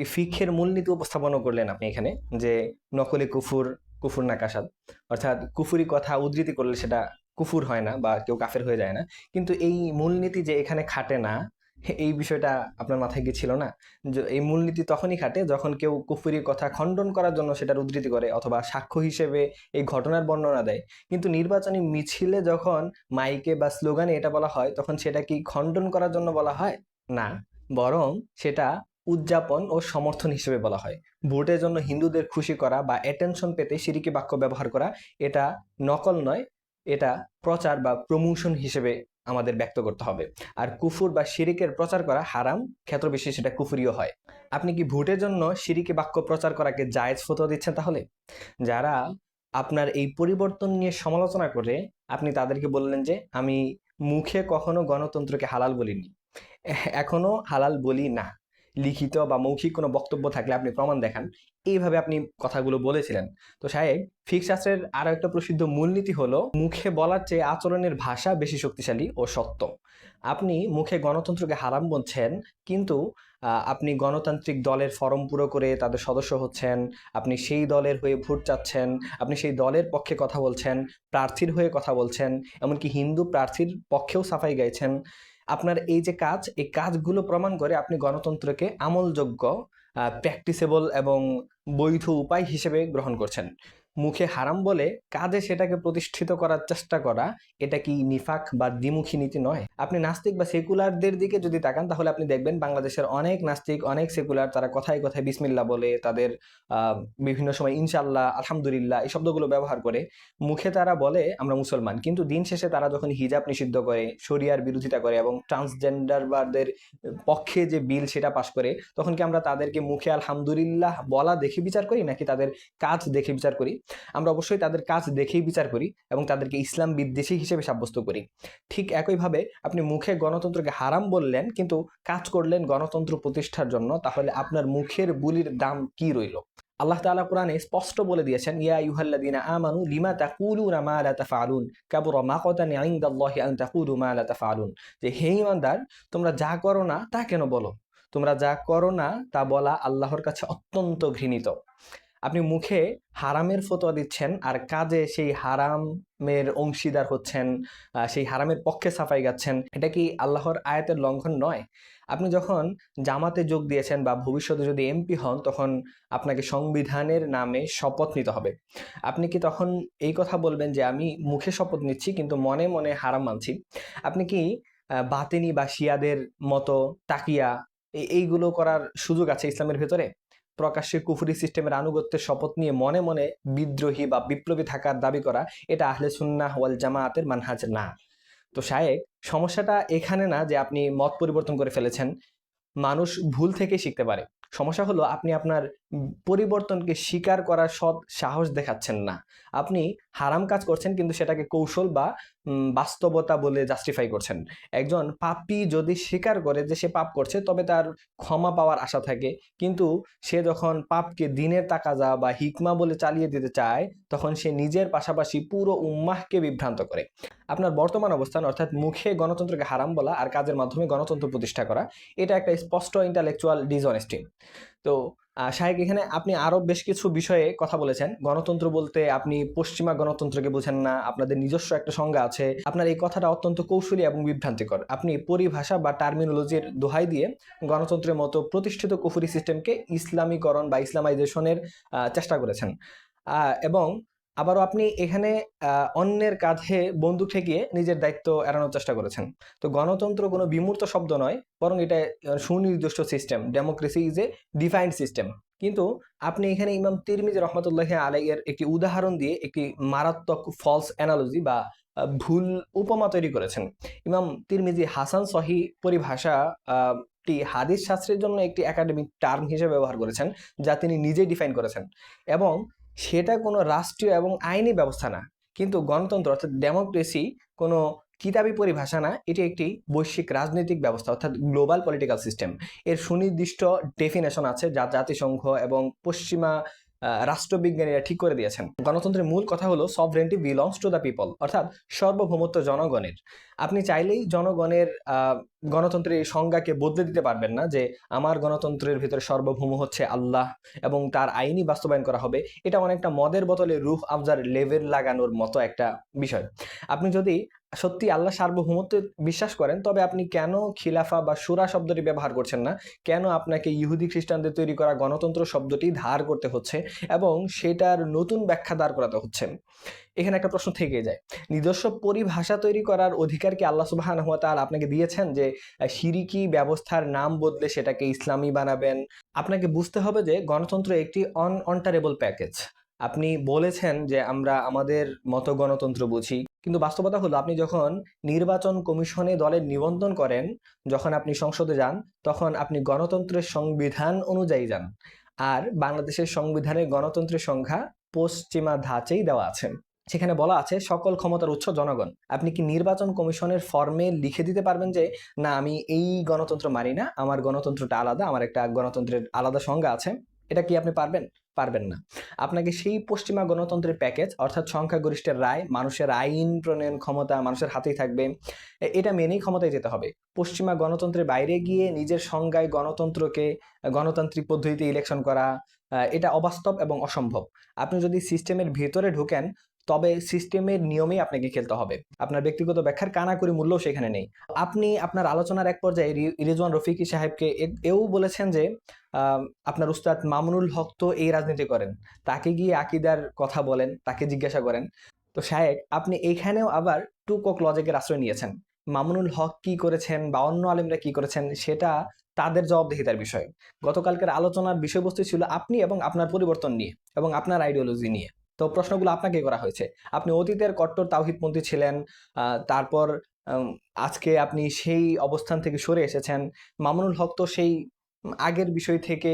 এই ফিকহের মূলনীতি উপস্থাপন করলেন আপনি এখানে যে নকলে কুফুর, কুফুর না কাসাদ, অর্থাৎ কুফুরি কথা উদ্ধৃতি করলে সেটা কুফুর হয় না বা কেউ কাফের হয়ে যায় না। কিন্তু এই মূলনীতি যে এখানে খাটে না, এই বিষয়টা আপনার মাথায় কি ছিল না? যে এই মূলনীতি তখনই খাটে যখন কেউ কুফুরির কথা খণ্ডন করার জন্য সেটার উদ্ধৃতি করে অথবা সাক্ষ্য হিসেবে এই ঘটনার বর্ণনা দেয়। কিন্তু নির্বাচনী মিছিলে যখন মাইকে বা স্লোগানে এটা বলা হয়, তখন সেটা কি খণ্ডন করার জন্য বলা হয়? না, বরং সেটা উদযাপন ও সমর্থন হিসেবে বলা হয়। ভোটের জন্য হিন্দুদের খুশি করা বা অ্যাটেনশন পেতে শিরকি বাক্য ব্যবহার করা, এটা নকল নয়, এটা প্রচার বা প্রমোশন হিসেবে আমাদের ব্যক্ত করতে হবে। আর কুফুর বা শিরিকের প্রচার করা হারাম, ক্ষেত্রবিশেষে সেটা কুফুরিও হয়। আপনি কি ভোটের জন্য শিরিকি বাক্য প্রচার করাকে জায়েজ ফতোয়া দিচ্ছেন তাহলে? যারা আপনার এই পরিবর্তন নিয়ে সমালোচনা করে, আপনি তাদেরকে বললেন যে আমি মুখে কখনো গণতন্ত্রকে হালাল বলিনি, এখনো হালাল বলি না। লিখিত বা মৌখিক কোনো বক্তব্য থাকলে আপনি প্রমাণ দেখান। এইভাবে আপনি কথাগুলো বলেছিলেন। তো সাহেব, ফিকহ শাস্ত্রের আরো একটা প্রসিদ্ধ মূলনীতি হলো মুখে বলার চেয়ে আচরণের ভাষা বেশি শক্তিশালী ও সত্য। আপনি মুখে গণতন্ত্রকে হারাম বলছেন, কিন্তু আপনি গণতান্ত্রিক দলের ফরম পুরো করে তাদের সদস্য হচ্ছেন, আপনি সেই দলের হয়ে ভোট চাচ্ছেন, আপনি সেই দলের পক্ষে কথা বলছেন, প্রার্থীর হয়ে কথা বলছেন, এমনকি হিন্দু প্রার্থীর পক্ষেও সাফাই গাইছেন। আপনার এই যে কাজ, এই কাজগুলো প্রমাণ করে আপনি গণতন্ত্রকে আমলযোগ্য, প্র্যাকটিসেবল এবং বৈধ উপায় হিসেবে গ্রহণ করছেন। মুখে হারাম বলে কাজে সেটাকে প্রতিষ্ঠিত করার চেষ্টা করা, এটা কি নিফাক বা দ্বিমুখী নীতি নয়? আপনি নাস্তিক বা সেকুলারদের দিকে যদি তাকান, তাহলে আপনি দেখবেন বাংলাদেশের অনেক নাস্তিক, অনেক সেকুলার, তারা কথায় কথায় বিসমিল্লাহ বলে, তাদের বিভিন্ন সময় ইনশাল্লাহ, আলহামদুলিল্লাহ এই শব্দগুলো ব্যবহার করে। মুখে তারা বলে আমরা মুসলমান, কিন্তু দিন শেষে তারা যখন হিজাব নিষিদ্ধ করে, শরিয়ার বিরোধিতা করে এবং ট্রান্সজেন্ডারবাদের পক্ষে যে বিল সেটা পাশ করে, তখন কি আমরা তাদেরকে মুখে আলহামদুলিল্লাহ বলা দেখে বিচার করি, নাকি তাদের কাজ দেখে বিচার করি? আমরা অবশ্যই তাদের কাজ দেখেই বিচার করি এবং তাদেরকে ইসলাম বিদ্বেষী হিসেবে সাব্যস্ত করি। ঠিক একইভাবে আপনি মুখে গণতন্ত্রকে হারাম বললেন, কিন্তু কাজ করলেন গণতন্ত্র প্রতিষ্ঠার জন্য, তাহলে আপনার মুখের বুলির দাম কি রইল? আল্লাহ তাআলা কোরআনে স্পষ্ট বলে দিয়েছেন, ইয়া আইয়ুহাল্লাযীনা আমানু লিমা তাকুলুনা মা লা তাফআলুন কাবুরা মাকাতান ইনদাল্লাহি আন তাকুলু মা লা তাফআলুন। যে হে ঈমানদার, তোমরা যা করো না তা কেন বলো? তোমরা যা করো না তা বলা আল্লাহর কাছে অত্যন্ত ঘৃণিত। আপনি মুখে হারামের ফতোয়া দিচ্ছেন আর কাজে সেই হারামের অংশীদার হচ্ছেন, সেই হারামের পক্ষে সাফাই গাচ্ছেন। এটা কি আল্লাহর আয়াতের লঙ্ঘন নয়? আপনি যখন জামাতে যোগ দিয়েছেন বা ভবিষ্যতে যদি এমপি হন, তখন আপনাকে সংবিধানের নামে শপথ নিতে হবে। আপনি কি তখন এই কথা বলবেন যে আমি মুখে শপথ নিচ্ছি কিন্তু মনে মনে হারাম মানছি? আপনি কি বাতেনি বা শিয়াদের মতো তাকিয়া এইগুলো করার সুযোগ আছে ইসলামের ভেতরে? প্রকাশ্যে কুফরি সিস্টেমের আনুগত্যের শপথ নিয়ে মনে মনে বিদ্রোহী বা বিপ্লবী থাকার দাবি করা, এটা আহলে সুন্নাহ ওয়াল জামায়াতের মানহাজ না। তো শায়েখ, সমস্যাটা এখানে না যে আপনি মত পরিবর্তন করে ফেলেছেন। মানুষ ভুল থেকে শিখতে পারে। সমস্যা হলো আপনি আপনার পরিবর্তনকে স্বীকার করার সৎ সাহস দেখাচ্ছেন না। আপনি হারাম কাজ করছেন কিন্তু সেটাকে কৌশল বা বাস্তবতা বলে জাস্টিফাই করছেন। একজন পাপী যদি স্বীকার করে যে সে পাপ করছে, তবে তার ক্ষমা পাওয়ার আশা থাকে। কিন্তু সে যখন পাপকে দিনের তাকাজা বা হিকমা বলে চালিয়ে দিতে চায়, তখন সে নিজের পাশাপাশি পুরো উম্মাহকে বিভ্রান্ত করে। আপনার বর্তমান অবস্থান, অর্থাৎ মুখে গণতন্ত্রকে হারাম বলা আর কাজের মাধ্যমে গণতন্ত্র প্রতিষ্ঠা করা, এটা একটা স্পষ্ট ইন্টালেকচুয়াল ডিসঅনেস্টি। তো শাহেক, এখানে আপনি আরো বেশ কিছু বিষয়ে কথা বলেছেন। গণতন্ত্র বলতে আপনি পশ্চিমা গণতন্ত্রকে বোঝেন না, আপনাদের নিজস্ব একটা সংজ্ঞা আছে। আপনার এই কথাটা অত্যন্ত কৌশলী এবং বিভ্রান্তিকর। আপনি পরিভাষা বা টার্মিনোলজির দোহাই দিয়ে গণতন্ত্রের মতো প্রতিষ্ঠিত কুফরি সিস্টেমকে ইসলামীকরণ বা ইসলামাইজেশনের চেষ্টা করেছেন। এবং আবারও আপনি এখানে অন্যের কাঁধে বন্দুক ঠেকিয়ে নিজের দায়িত্ব এড়ানোর চেষ্টা করেছেন। তো গণতন্ত্র কোনো বিমূর্ত শব্দ নয়, বরং এটা সুনির্দিষ্ট system. Democracy is a defined system. কিন্তু আপনি এখানে ইমাম তিরমিজি রহমতুল্লাহ আলাইহির একটি উদাহরণ দিয়ে একটি মারাত্মক ফলস অ্যানালজি বা ভুল উপমা তৈরি করেছেন। ইমাম তিরমিজি হাসান সহি পরিভাষা হাদিস শাস্ত্রের জন্য একটি একাডেমিক টার্ম হিসেবে ব্যবহার করেছেন, যা তিনি নিজেই ডিফাইন করেছেন, এবং সেটা কোনো রাষ্ট্রীয় এবং আইনি ব্যবস্থা না। কিন্তু গণতন্ত্র অর্থাৎ ডেমোক্রেসি কোনো কিতাবী পরিভাষা না, এটি একটি বৈশ্বিক রাজনৈতিক ব্যবস্থা অর্থাৎ গ্লোবাল পলিটিক্যাল সিস্টেম। এর সুনির্দিষ্ট ডেফিনেশন আছে যা জাতিসংঘ এবং পশ্চিমা রাষ্ট্রবিজ্ঞানীরা ঠিক করে দিয়েছেন। গণতন্ত্রের মূল কথা হলো sovereignty belongs to the people, অর্থাৎ সার্বভৌমত্ব জনগণের। আপনি চাইলেই জনগণের গণতন্ত্রের সংজ্ঞাকে বদলে দিতে পারবেন না যে আমার গণতন্ত্রের ভিতরে সার্বভৌম হচ্ছে আল্লাহ এবং তার আইনি বাস্তবায়ন করা হবে। এটা অনেকটা মদের বোতলে রুহ আফজার লেভেল লাগানোর মতো একটা বিষয়। আপনি যদি সত্যি আল্লাহ সার্বভৌমত্বে বিশ্বাস করেন, তবে আপনি কেন খিলাফা বা শুরা শব্দটি ব্যবহার করছেন না? কেন আপনাকে ইহুদি খ্রিস্টানদের তৈরি করা গণতন্ত্র শব্দটি ধার করতে হচ্ছে এবং সেটার নতুন ব্যাখ্যা দাঁড় করাতে হচ্ছে? এখানে একটা প্রশ্ন থেকে যায়। নিজস্ব পরিভাষা তৈরি করার অধিকার কি আল্লাহ সুবহানাহু ওয়া তাআলা আপনাকে দিয়েছেন যে শিরিকি ব্যবস্থার নাম বদলে সেটাকে ইসলামী বানাবেন? আপনাকে বুঝতে হবে যে গণতন্ত্র একটি অনঅন্টারেবল প্যাকেজ। আপনি বলেছেন যে আমরা আমাদের মতো গণতন্ত্র বুঝি, কিন্তু বাস্তবতা হলো আপনি যখন নির্বাচন কমিশনে দলের নিবন্ধন করেন, যখন আপনি সংসদে যান, তখন আপনি গণতন্ত্রের সংবিধান অনুযায়ী যান। আর বাংলাদেশের সংবিধানের গণতন্ত্রের সংখ্যা পশ্চিমা ধাঁচেই দেওয়া আছে। সেখানে বলা আছে সকল ক্ষমতার উৎস জনগণ। আপনি কি নির্বাচন কমিশনের ফর্মে লিখে দিতে পারবেন যে না, আমি এই গণতন্ত্র মানি না, আমার গণতন্ত্রটা আলাদা, আমার একটা গণতন্ত্রের আলাদা সংজ্ঞা আছে? এটা কি আপনি পারবেন? পারবেন না। আপনাকে সেই পশ্চিমা গণতন্ত্রের প্যাকেজ, অর্থাৎ সংখ্যাগরিষ্ঠের রায়, মানুষের আইন প্রণয়ন ক্ষমতা মানুষের হাতেই থাকবে, এটা মেনেই ক্ষমতায় যেতে হবে। পশ্চিমা গণতন্ত্রের বাইরে গিয়ে নিজের সংজ্ঞায় গণতন্ত্রকে গণতান্ত্রিক পদ্ধতিতে ইলেকশন করা, এটা অবাস্তব এবং অসম্ভব। আপনি যদি সিস্টেমের ভেতরে ঢুকেন, তবে সিস্টেমের নিয়মেই আপনাকে খেলতে হবে। আপনার ব্যক্তিগত ব্যাখ্যার কানাকড়ি মূল্য সেখানে নেই। আপনি আপনার আলোচনার এক পর্যায়ে রিজওয়ান রফিকি সাহেবকে এও বলেছেন যে আপনার উস্তাদ মামুনুল হক তো এই রাজনীতি করেন, তাকে গিয়ে আকিদার কথা বলেন, তাকে জিজ্ঞাসা করেন। তো শায়েক, আপনি এইখানেও আবার টু কক লজিকের আশ্রয় নিয়েছেন। মামুনুল হক কি করেছেন বা অন্য আলেমরা কি করেছেন সেটা তাদের জবাবদিহিতার বিষয়। গতকালকের আলোচনার বিষয়বস্তু ছিল আপনি এবং আপনার পরিবর্তন নিয়ে এবং আপনার আইডিওলজি নিয়ে। তো প্রশ্নগুলো আপনাকে করা হয়েছে। আপনি অতীতের কট্টর তাওহীদপন্থী ছিলেন, তারপর আজকে আপনি সেই অবস্থান থেকে সরে এসেছেন। মামুনুল হক তো সেই আগের বিষয় থেকে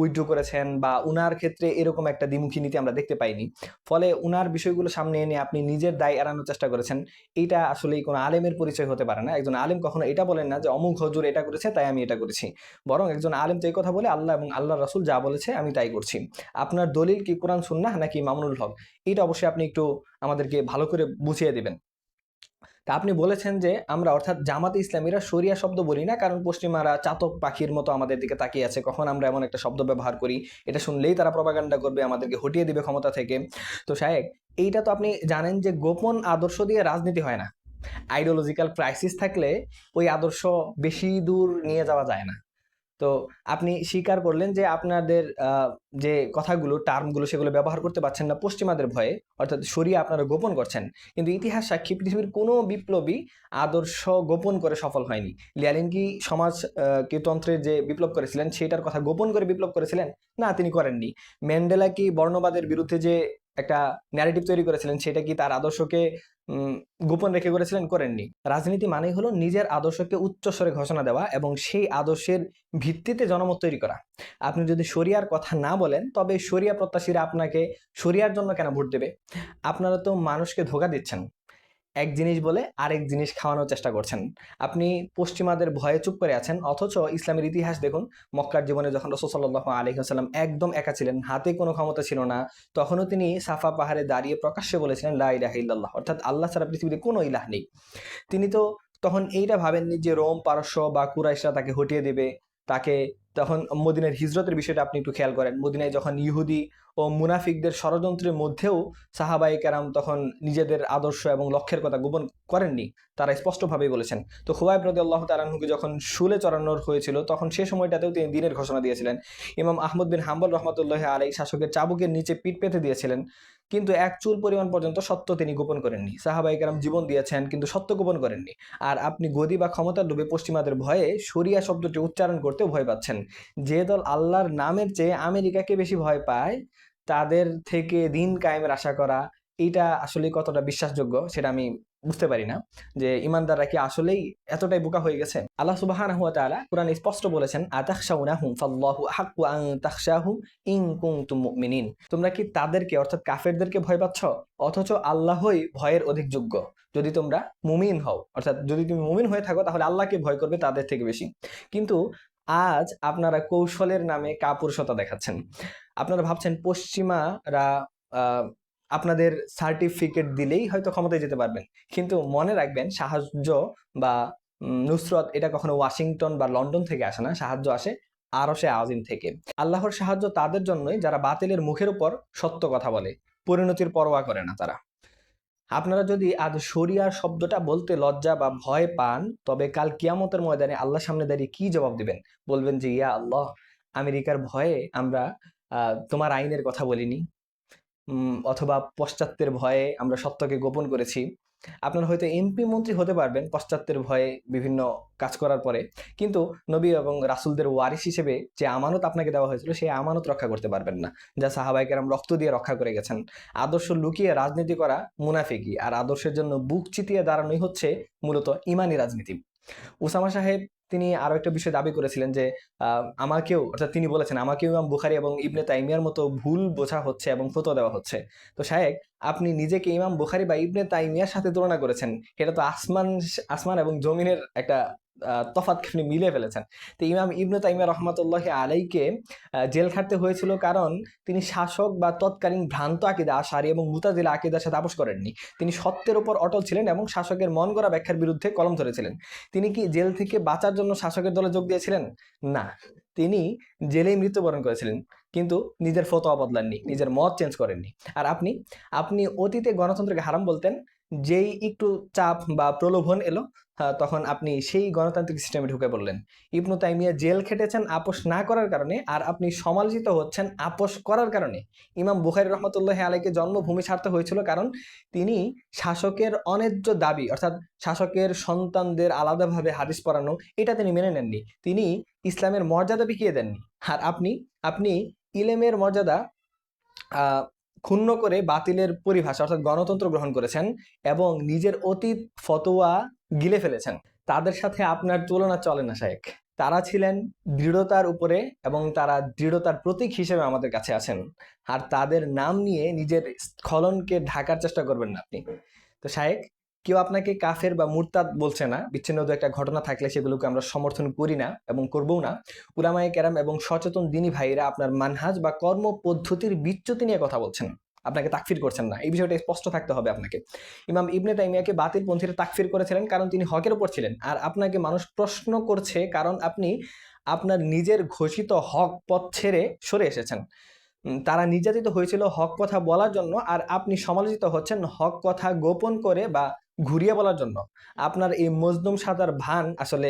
উইথড্র করেছেন, বা উনার ক্ষেত্রে এরকম একটা দ্বিমুখী নীতি আমরা দেখতে পাইনি। ফলে উনার বিষয়গুলো সামনে এনে আপনি নিজের দায় এড়ানোর চেষ্টা করেছেন। এইটা আসলেই কোনো আলেমের পরিচয় হতে পারে না। একজন আলেম কখনো এটা বলেন না যে অমুক হুজুর এটা করেছে তাই আমি এটা করেছি। বরং একজন আলেম তো এই কথা বলে আল্লাহ এবং আল্লাহ রাসূল যা বলেছে আমি তাই করছি। আপনার দলিল কি কোরআন সুন্নাহ নাকি মামুনুল হক? এটা অবশ্যই আপনি একটু আমাদেরকে ভালো করে বুঝিয়ে দিবেন। তা আপনি বলেছেন যে আমরা অর্থাৎ জামাতে ইসলামীরা শরিয়া শব্দ বলি না, কারণ পশ্চিমারা চাতক পাখির মতো আমাদের দিকে তাকিয়ে আছে, কখন আমরা এমন একটা শব্দ ব্যবহার করি, এটা শুনলেই তারা প্রপাগান্ডা করবে, আমাদেরকে হটিয়ে দিবে ক্ষমতা থেকে। তো শায়েক, এইটা তো আপনি জানেন যে গোপন আদর্শ দিয়ে রাজনীতি হয় না। আইডিওলজিক্যাল ক্রাইসিস থাকলে ওই আদর্শ বেশি দূর নিয়ে যাওয়া যায় না। তো আপনি স্বীকার করলেন যে আপনাদের যে কথাগুলো, টার্মগুলো, সেগুলো ব্যবহার করতে পারছেন না পশ্চিমাদের ভয়ে, অর্থাৎ শরিয়া আপনারা গোপন করছেন। কিন্তু ইতিহাস সাক্ষী পৃথিবীর কোনো বিপ্লবী আদর্শ গোপন করে সফল হয়নি। লেনিন কি সমাজ কি তন্ত্রের যে বিপ্লব করেছিলেন সেটার কথা গোপন করে বিপ্লব করেছিলেন? না, তিনি করেননি। ম্যান্ডেলা কি বর্ণবাদের বিরুদ্ধে যে একটা ন্যারেটিভ তৈরি করেছিলেন সেটা কি তার আদর্শকে গোপন রেখে করেছিলেন? করেননি। রাজনীতি মানেই হলো নিজের আদর্শকে উচ্চস্বরে ঘোষণা দেওয়া এবং সেই আদর্শের ভিত্তিতে জনমত তৈরি করা। আপনি যদি শরিয়ার কথা না বলেন তবে শরিয়া প্রত্যাশীরা আপনাকে শরিয়ার জন্য কেন ভোট দেবে? আপনারা তো মানুষকে ধোঁকা দিচ্ছেন, এক জিনিস বলে আরেক জিনিস খাওয়ানোর চেষ্টা করছেন। আপনি পশ্চিমাদের ভয়ে চুপ করে আছেন, অথচ ইসলামের ইতিহাস দেখুন। মক্কার জীবনে যখন রাসূল সাল্লাল্লাহু আলাইহি ওয়াসাল্লাম একদম একা ছিলেন, হাতে কোনো ক্ষমতা ছিল না, তখনও তিনি সাফা পাহাড়ে দাঁড়িয়ে প্রকাশ্যে বলেছিলেন লা ইলাহা ইল্লাল্লাহ, অর্থাৎ আল্লাহ ছাড়া পৃথিবীতে কোনো ইলাহ নেই। তিনি তো তখন এইটা ভাবেননি যে রোম, পারস্য বা কুরাইশরা তাকে হটিয়ে দেবে। তাকে তখন মদিনার হিজরতের বিষয়টা আপনি একটু খেয়াল করেন। মদিনায় যখন ইহুদি ও মুনাফিকদের ষড়যন্ত্রের মধ্যেও সাহাবায়ে কেরাম তখন নিজেদের আদর্শ এবং লক্ষ্যের কথা গোপন করেননি, তারা স্পষ্টভাবেই বলেছেন। তো খুবাইব রাদিয়াল্লাহু তাআলা আনহুকে যখন শুলে চড়ানোর হয়েছিল তখন সে সময়টাতেও তিনি দ্বীনের ঘোষণা দিয়েছিলেন। ইমাম আহমদ বিন হাম্বল রহমাতুল্লাহি আলাইহি শাসকের চাবুকের নিচে পিঠ পেতে দিয়েছিলেন, কিন্তু এক চুল পরিমাণ পর্যন্ত সত্য তিনি গোপন করেননি। সাহাবায়ে কেরাম জীবন দিয়েছেন কিন্তু সত্য গোপন করেননি। আর আপনি গদি বা ক্ষমতার লোভে পশ্চিমাদের ভয়ে শরিয়া শব্দটি উচ্চারণ করতেও ভয় পাচ্ছেন। যে দল আল্লাহর নামের চেয়ে আমেরিকাকে বেশি ভয় পায়, তাদের থেকে দিন কায়েমের আশা করা, এটা আসলে কতটা বিশ্বাসযোগ্য সেটা আমি বুঝতে পারি না, যে ইমানদাররা কি আসলেই এতটাই বোকা হয়ে গেছে। আল্লাহ সুবহানাহু ওয়া তাআলা কুরআনে স্পষ্ট বলেছেন, আতাখশাউনাহুম ফাল্লাহু আহাক্কু আন তাখশাহু ইন কুনতুম মুমিনিন। তোমরা কি তাদেরকে অর্থাৎ কাফেরদেরকে ভয় পাচ্ছ? অথচ আল্লাহই ভয়ের অধিক যোগ্য যদি তোমরা মুমিন হও। অর্থাৎ যদি তুমি মুমিন হয়ে থাকো তাহলে আল্লাহকে ভয় করবে তাদের থেকে বেশি। কিন্তু আজ আপনারা কৌশলের নামে কাপুরুষতা দেখাচ্ছেন। আপনারা ভাবছেন পশ্চিমারা আপনাদের সার্টিফিকেট দিলেই হয়তো ক্ষমতায় যেতে পারবেন। কিন্তু মনে রাখবেন, সাহায্য বা নুসরত এটা কখনো ওয়াশিংটন বা লন্ডন থেকে আসে না, সাহায্য আসে আরশে আজিম থেকে। আল্লাহর সাহায্য তাদের জন্যই যারা বাতিলের মুখের উপর সত্য কথা বলে, পরিণতির পরোয়া করে না তারা। আপনারা যদি আজ শরিয়ার শব্দটা বলতে লজ্জা বা ভয় পান, তবে কাল কিয়ামতের ময়দানে আল্লাহর সামনে দাঁড়িয়ে কি জবাব দিবেন? বলবেন যে ইয়া আল্লাহ, আমেরিকার ভয়ে আমরা তোমার আইনের কথা বলিনি, অথবা পশ্চাত্যের ভয়ে আমরা সত্যকে গোপন করেছি। আপনারা হয়তো এমপি মন্ত্রী হতে পারবেন পশ্চাত্যের ভয়ে বিভিন্ন কাজ করার পরে, কিন্তু নবী এবং রাসূলদের ওয়ারিস হিসেবে যে আমানত আপনাকে দেওয়া হয়েছিল সেই আমানত রক্ষা করতে পারবেন না, যা সাহাবায়ে কেরাম রক্ত দিয়ে রক্ষা করে গেছেন। আদর্শ লুকিয়ে রাজনীতি করা মুনাফিকি, আর আদর্শের জন্য বুক চিতিয়ে দাঁড়ানোই হচ্ছে মূলত ইমানি রাজনীতি। উসামা সাহেব তিনি আরো একটা বিষয় দাবি করেছিলেন যে আমাকেও, অর্থাৎ তিনি বলেছেন আমাকেও ইমাম বুখারী এবং ইবনে তাইমিয়ার মতো ভুল বোঝা হচ্ছে এবং ফতোয়া দেওয়া হচ্ছে। তো শায়েখ, আপনি নিজেকে ইমাম বুখারী বা ইবনে তাইমিয়ার সাথে তুলনা করেছেন, এটা তো আসমান আসমান এবং জমিনের একটা তফাৎকে আপনি মিলে ফেলেছেন। তো ইমাম ইবনে তাইমিয়া রহমাতুল্লাহি আলাইকে জেল খাটতে হয়েছিল কারণ তিনি শাসক বা তৎকালীন ভ্রান্ত আকীদা আশআরী এবং মুতাজিলা আকীদার সাথে আপোষ করেননি। তিনি সত্যের উপর অটল ছিলেন এবং শাসকের মন গড়া ব্যাখ্যার বিরুদ্ধে কলম ধরেছিলেন। তিনি কি জেল থেকে বাঁচার জন্য শাসকের দলে যোগ দিয়েছিলেন? না, তিনি জেলেই মৃত্যুবরণ করেছিলেন, কিন্তু নিজের ফতোয়া বদলাননি, নিজের মত চেঞ্জ করেননি। আর আপনি আপনি অতীতে গণতন্ত্রকে হারাম বলতেন, যেই একটু চাপ বা প্রলোভন এলো তখন আপনি সেই গণতান্ত্রিক সিস্টেমে ঢুকে পড়লেন। ইবনু তাইমিয়া জেল খেটেছেন আপোষ না করার কারণে, আর আপনি সমালোচিত হচ্ছেন আপোষ করার কারণে। ইমাম বুখারী রহমতুল্লাহি আলাইহিকে জন্মভূমি ছাড়তে হয়েছিল কারণ তিনি শাসকের অন্যায্য দাবি, অর্থাৎ শাসকের সন্তানদের আলাদাভাবে হাদিস পড়ানো, এটা তিনি মেনে নেননি। তিনি ইসলামের মর্যাদা বিকিয়ে দেননি। আর আপনি আপনি ইলমের মর্যাদা ক্ষুণ্ণ করে বাতিলের পরিভাষা অর্থাৎ গণতন্ত্র গ্রহণ করেছেন এবং নিজের অতীত ফতোয়া গিলে ফেলেছেন। তাদের সাথে আপনার তুলনা চলে না শায়েখ। তারা ছিলেন দৃঢ়তার উপরে এবং তারা দৃঢ়তার প্রতীক হিসেবে আমাদের কাছে আছেন। আর তাদের নাম নিয়ে নিজের স্খলনকে ঢাকার চেষ্টা করবেন না আপনি। তো শায়েখ, কেউ আপনাকে কাফের বা মুরতাদ বলছে না। বিচ্ছিন্ন দু একটা ঘটনা থাকলে সেগুলোকে আমরা সমর্থন করি না এবং করবও না। উলামায়ে কেরাম এবং সচেতন দ্বীনী ভাইরা আপনার মানহাজ বা কর্ম পদ্ধতির বিচ্যুতি নিয়ে কথা বলছেন। আপনাকে তাকফির করছেন না, এই বিষয়টা স্পষ্ট থাকতে হবে আপনাকে। ইমাম ইবনে তাইমিয়াকে বাতিলপন্থীরা তাকফির করেছিলেন কারণ তিনি হকের উপর ছিলেন, আর আপনাকে মানুষ প্রশ্ন করছে কারণ আপনি আপনার নিজের ঘোষিত হক পথ ছেড়ে সরে এসেছেন। তারা নির্যাতিত হয়েছিল হক কথা বলার জন্য, আর আপনি সমালোচিত হচ্ছেন হক কথা গোপন করে বা ঘুরিয়ে বলার জন্য। আপনার এই মজলুম সাদার ভান আসলে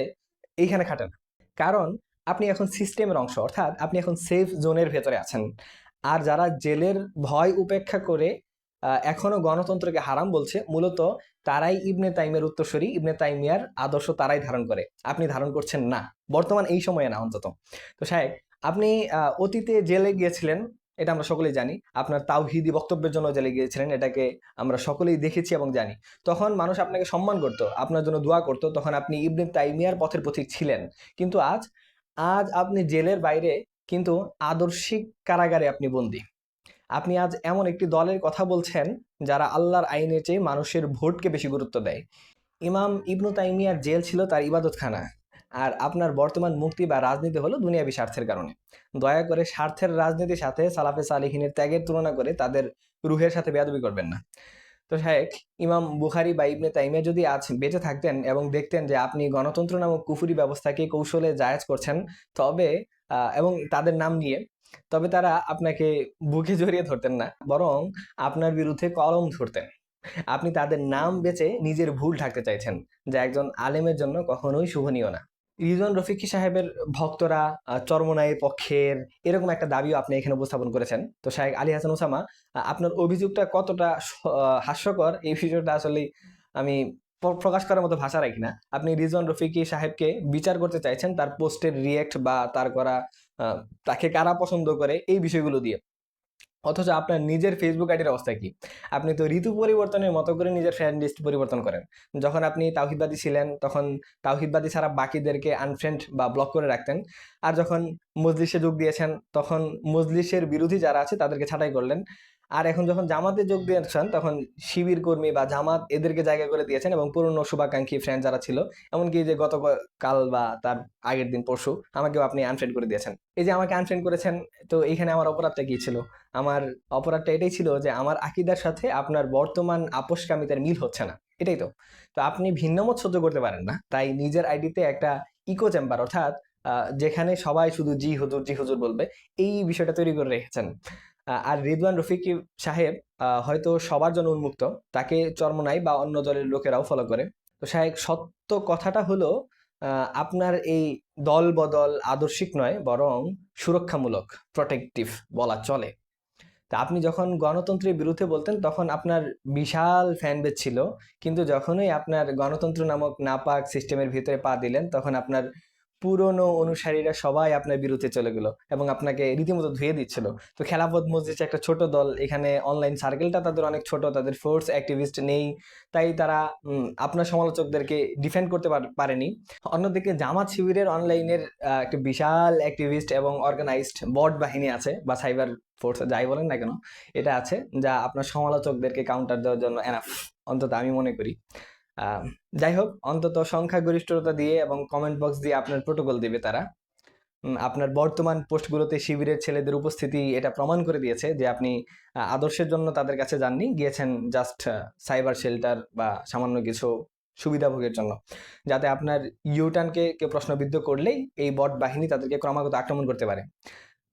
এইখানে খাটে না, কারণ আপনি এখন সিস্টেমের অংশ, অর্থাৎ আপনি এখন সেফ জোনের ভেতরে আছেন। আর যারা জেলের ভয় উপেক্ষা করে এখনো গণতন্ত্রকে হারাম বলছে, মূলত তারাই ইবনে তাইমিয়ার উত্তরসূরি, ইবনে তাইমিয়ার আদর্শ তারাই ধারণ করে, আপনি ধারণ করছেন না, বর্তমান এই সময়ে না অন্তত। তো সাহেব, আপনি অতীতে জেলে গিয়েছিলেন, এটা আমরা সকলেই জানি। আপনার তাওহীদি বক্তব্যের জন্য জেলে গিয়েছিলেন, এটাকে আমরা সকলেই দেখেছি এবং জানি। তখন মানুষ আপনাকে সম্মান করত, আপনার জন্য দোয়া করত, তখন আপনি ইবনে তাইমিয়ার পথের পথিক ছিলেন। কিন্তু আজ আজ আপনি জেলের বাইরে, কিন্তু আদর্শিক কারাগারে আপনি বন্দী। আপনি আজ এমন একটি দলের কথা বলছেন যারা আল্লাহর আইনের চেয়ে মানুষের ভোটকে বেশি গুরুত্ব দেয়। ইমাম ইবনু তাইমিয়ার জেল ছিল তার ইবাদতখানা, আর আপনার বর্তমান মুক্তি বা রাজনীতি হলো দুনিয়াবী স্বার্থের কারণে। দয়া করে স্বার্থের রাজনীতির সাথে সালাফে সালিহিনের ত্যাগের তুলনা করে তাদের রুহের সাথে বেয়াদবি করবেন না। তো শায়েখ, ইমাম বুখারী বা ইবনে তাইমিয়া যদি আজ বেঁচে থাকতেন এবং দেখতেন যে আপনি গণতন্ত্র নামক কুফরি ব্যবস্থাকে কৌশলে জায়েজ করছেন, তবে এবং তাদের নাম নিয়ে, তবে তারা আপনাকে বুকে জড়িয়ে ধরতেন না, বরং আপনার বিরুদ্ধে কলম ধরতেন। আপনি তাদের নাম বেচে নিজের ভুল ঢাকতে চাইছেন, যা একজন আলেমের জন্য কখনোই শুভনীয় না। রিজওয়ান রফিকি সাহেবের ভক্তরা চরমোনাইয়ের পক্ষের, এরকম একটা দাবিও আপনি এখানে উপস্থাপন করেছেন। তো শাহেখ আলী হাসান ওসামা, আপনার অভিযোগটা কতটা হাস্যকর, এই বিষয়টা আসলে আমি প্রকাশ করার মতো ভাষা রাখি না। আপনি রিজওয়ান রফিকি সাহেবকে বিচার করতে চাইছেন তার পোস্টের রিয়েক্ট বা তার করা তাকে কারা পছন্দ করে এই বিষয়গুলো দিয়ে, অথচ আপনার নিজের ফেসবুক আইডির অবস্থা কি? আপনি তো ঋতু পরিবর্তনের মতো করে নিজের ফ্রেন্ড লিস্ট পরিবর্তন করেন। যখন আপনি তাওহিদবাদী ছিলেন তখন তাওহিদবাদী ছাড়া বাকিদেরকে আনফ্রেন্ড বা ব্লক করে রাখতেন, আর যখন মজলিসে যোগ দিয়েছেন তখন মজলিসের বিরোধী যারা আছে তাদেরকে ছাঁটাই করলেন, আর এখন যখন জামাতে যোগ দিয়েছেন তখন শিবির কর্মী বা জামাত এদেরকে জায়গা করে দিয়েছেন, এবং পুরনো শুভাকাঙ্ক্ষী ফ্রেন্ড যারা ছিল, এমনকি যে গতকাল বা তার আগের দিন পরশু আমাকেও আপনি আনফ্রেন্ড করে দিয়েছেন। এই যে আমাকে আনফ্রেন্ড করেছেন, তো এইখানে আমার অপরাধটা কি ছিল? আমার অপরাধটা এটাই ছিল যে আমার আকীদার সাথে আপনার বর্তমান আপোষকামিতার মিল হচ্ছে না, এটাই তো। তো আপনি ভিন্নমত সহ্য করতে পারেন না, তাই নিজের আইডিতে একটা ইকো চেম্বার, অর্থাৎ যেখানে সবাই শুধু জি হুজুর বলবে, এই বিষয়টা তৈরি করে রেখেছেন। আর রিদওয়ান রফিকি সাহেব হয়তো সবার জন্য উন্মুক্ত, তাকে চরমোনাই বা অন্য দলের লোকেরাও ফলো করে। তো সাহেব, সত্য কথাটা হলো আপনার এই দল বদল আদর্শিক নয়, বরং সুরক্ষামূলক, প্রটেক্টিভ বলা চলে। তা আপনি যখন গণতন্ত্রের বিরুদ্ধে বলতেন তখন আপনার বিশাল ফ্যান বেজ ছিল, কিন্তু যখনই আপনার গণতন্ত্র নামক নাপাক সিস্টেমের ভিতরে পা দিলেন তখন আপনার পুরনো অনুসারীরা সবাই আপনার বিরুদ্ধে চলে গেল এবং আপনাকে রীতিমতো ধুয়ে দিচ্ছিল। তো খেলাফত মজলিস একটা ছোট দল, এখানে অনলাইন সার্কেলটা তাদের অনেক ছোট, তাদের ফোর্স অ্যাক্টিভিস্ট নেই, তাই তারা আপনার সমালোচকদেরকে ডিফেন্ড করতে পারেনি। অন্যদিকে জামাত শিবিরের অনলাইনের একটা বিশাল অ্যাক্টিভিস্ট এবং অর্গানাইজড বট বাহিনী আছে, বা সাইবার ফোর্স যাই বলেন না কেন, এটা আছে, যা আপনার সমালোচকদেরকে কাউন্টার দেওয়ার জন্য এনাফ, অন্তত আমি মনে করি। যাই হোক, অন্তত সংখ্যাগরিষ্ঠতা দিয়ে এবং কমেন্ট বক্স দিয়ে আপনার প্রোটোকল দিবে তারা। আপনার বর্তমান পোস্টগুলোতে শিবিরের ছেলেদের উপস্থিতি এটা প্রমাণ করে দিয়েছে যে আপনি আদর্শের জন্য তাদের কাছে যাননি, গিয়েছেন জাস্ট সাইবার শেল্টার বা সামান্য কিছু সুবিধাভোগের জন্য, যাতে আপনার ইউটার্নকে কেউ প্রশ্নবিদ্ধ করলেই এই বট বাহিনী তাদেরকে ক্রমাগত আক্রমণ করতে পারে।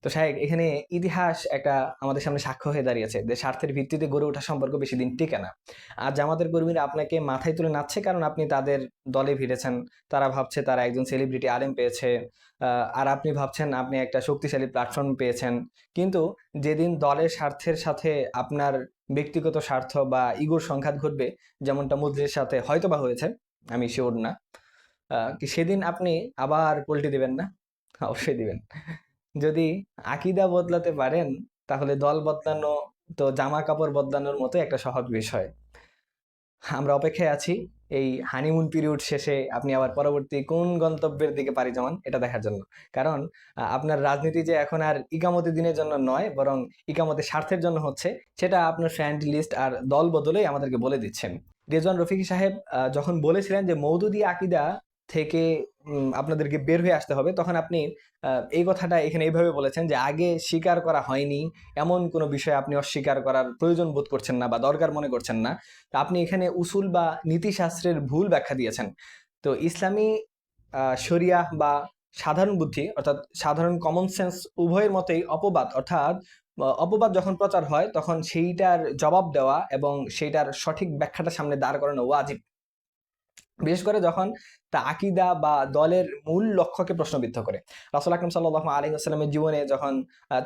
তো শাহেক, এখানে ইতিহাস একটা আমাদের সামনে সাক্ষ্য হয়ে দাঁড়িয়েছে যে স্বার্থের ভিত্তিতে গড়ে ওঠা সম্পর্ক বেশি দিন টিকে না। আর জামাতের কর্মীরা আপনাকে মাথায় তুলে নাচছে কারণ আপনি তাদের দলে ভিড়েছেন। তারা ভাবছে তারা একজন সেলিব্রিটি আলেম পেয়েছে, আর আপনি ভাবছেন আপনি একটা শক্তিশালী প্ল্যাটফর্ম পেয়েছেন। কিন্তু যেদিন দলের স্বার্থের সাথে আপনার ব্যক্তিগত স্বার্থ বা ইগোর সংঘাত ঘটবে, যেমনটা মজলিসের সাথে হয়তো বা হয়েছে, আমি শিওর না, কি সেদিন আপনি আবার পল্টি দিবেন না? অবশ্যই দিবেন। যদি আকীদা বদলাতে পারেন তাহলে দল বদলানো তো জামা কাপড় বদলানোর মতো একটা সহজ বিষয়। আমরা অপেক্ষায় আছি এই হানিমুন পিরিয়ড শেষে আপনি আবার পরবর্তী কোন গন্তব্যের দিকে পাড়ি জমান, এটা দেখার জন্য। কারণ আপনার রাজনীতি যে এখন আর ইকামতের দিনের জন্য নয়, বরং ইকামতের স্বার্থের জন্য হচ্ছে, সেটা আপনার ফ্রেন্ড লিস্ট আর দল বদলেই আমাদেরকে বলে দিচ্ছেন। রেজওয়ান রফিকি সাহেব যখন বলেছিলেন যে মওদুদি আকীদা থেকে আপনাদেরকে বের হয়ে আসতে হবে, তখন আপনি এই কথাটা এখানে এইভাবে বলেছেন যে আগে স্বীকার করা হয়নি এমন কোনো বিষয় আপনি অস্বীকার করার প্রয়োজন বোধ করছেন না বা দরকার মনে করছেন না। তো আপনি এখানে উসুল বা নীতিশাস্ত্রের ভুল ব্যাখ্যা দিয়েছেন। তো ইসলামী শরিয়াহ বা সাধারণ বুদ্ধি অর্থাৎ সাধারণ কমন সেন্স উভয়ের মতেই অপবাদ, অর্থাৎ অপবাদ যখন প্রচার হয় তখন সেইটার জবাব দেওয়া এবং সেইটার সঠিক ব্যাখ্যাটা সামনে দাঁড় করানো ওয়াজিব। বিশেষ করে যখন তা আকীদা বা দলের মূল লক্ষ্যকে প্রশ্নবিদ্ধ করে। রাসূল আকরাম সাল্লাল্লাহু আলাইহি ওয়াসাল্লামের জীবনে যখন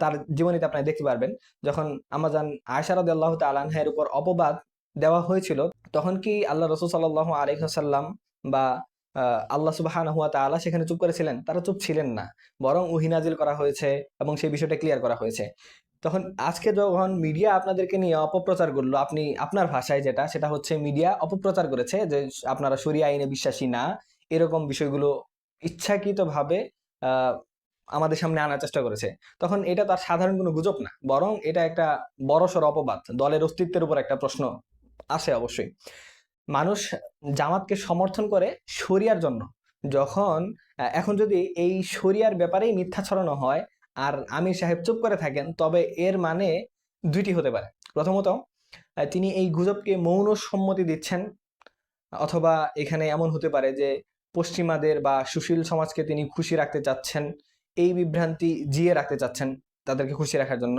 তার জীবনীতে আপনারা দেখতে পারবেন, যখন আম্মাজান আয়েশা রাদিয়াল্লাহু তাআলা আনহার উপর অপবাদ দেওয়া হয়েছিল, তখন কি আল্লাহ রাসূল সাল্লাল্লাহু আলাইহি ওয়াসাল্লাম বা আল্লাহ সুবহানাহু ওয়া তাআলা সেখানে চুপ করেছিলেন? তারা চুপ ছিলেন না। বরং ওহী নাজিল করা হয়েছে এবং সেই বিষয়টা ক্লিয়ার করা হয়েছে। তখন আজকে যখন মিডিয়া আপনাদেরকে নিয়ে অপপ্রচার করলো, আপনি আপনার ভাষায় যেটা, সেটা হচ্ছে মিডিয়া অপপ্রচার করেছে যে আপনারা শরিয়া আইনে বিশ্বাসী না, এরকম বিষয়গুলো ইচ্ছাকৃতভাবে আহ, আমাদের সামনে আনার চেষ্টা করেছে। তখন এটা তার সাধারণ কোনো গুজব না, বরং এটা একটা বড়সড় অপবাদ, দলের অস্তিত্বের উপর একটা প্রশ্ন আসে অবশ্যই। মানুষ জামাতকে সমর্থন করে শরিয়ার জন্য, যখন এখন যদি এই শরিয়ার ব্যাপারেই মিথ্যা ছড়ানো হয় আর আমির সাহেব চুপ করে থাকেন, তবে এর মানে দুইটি হতে পারে। প্রথমত, তিনি এই গুজবকে মৌন সম্মতি দিচ্ছেন, অথবা এখানে এমন হতে পারে যে পশ্চিমাদের বা সুশীল সমাজকে তিনি খুশি রাখতে চাচ্ছেন, এই বিভ্রান্তি জিয়ে রাখতে চাচ্ছেন তাদেরকে খুশি রাখার জন্য।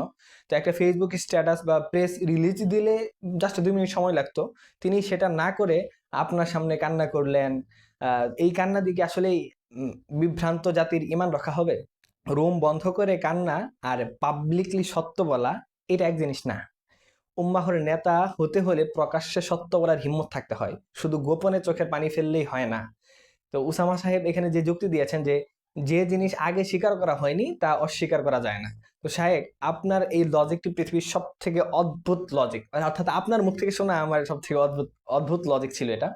তো একটা ফেসবুক স্ট্যাটাস বা প্রেস রিলিজ দিলে জাস্ট 2 মিনিট সময় লাগতো, তিনি সেটা না করে আপনার সামনে কান্না করলেন। এই কান্না দিকে আসলেই বিভ্রান্ত জাতির ইমান রক্ষা হবে? রুম বন্ধ করে কান্না আর পাবলিকলি সত্য বলা এটা এক জিনিস না। উম্মাহর নেতা হতে হলে প্রকাশ্যে সত্য বলার হিম্মত থাকতে হয়, শুধু গোপনে চোখের পানি ফেললেই হয় না। তো উসামা সাহেব এখানে যে যুক্তি দিয়েছেন যে যে জিনিস আগে স্বীকার করা হয়নি তা অস্বীকার করা যায় না, তো সাহেব আপনার এই লজিকটি পৃথিবীর সব থেকে অদ্ভুত লজিক, অর্থাৎ আপনার মুখ থেকে শোনা আমার সব থেকে অদ্ভুত অদ্ভুত লজিক ছিল এটা।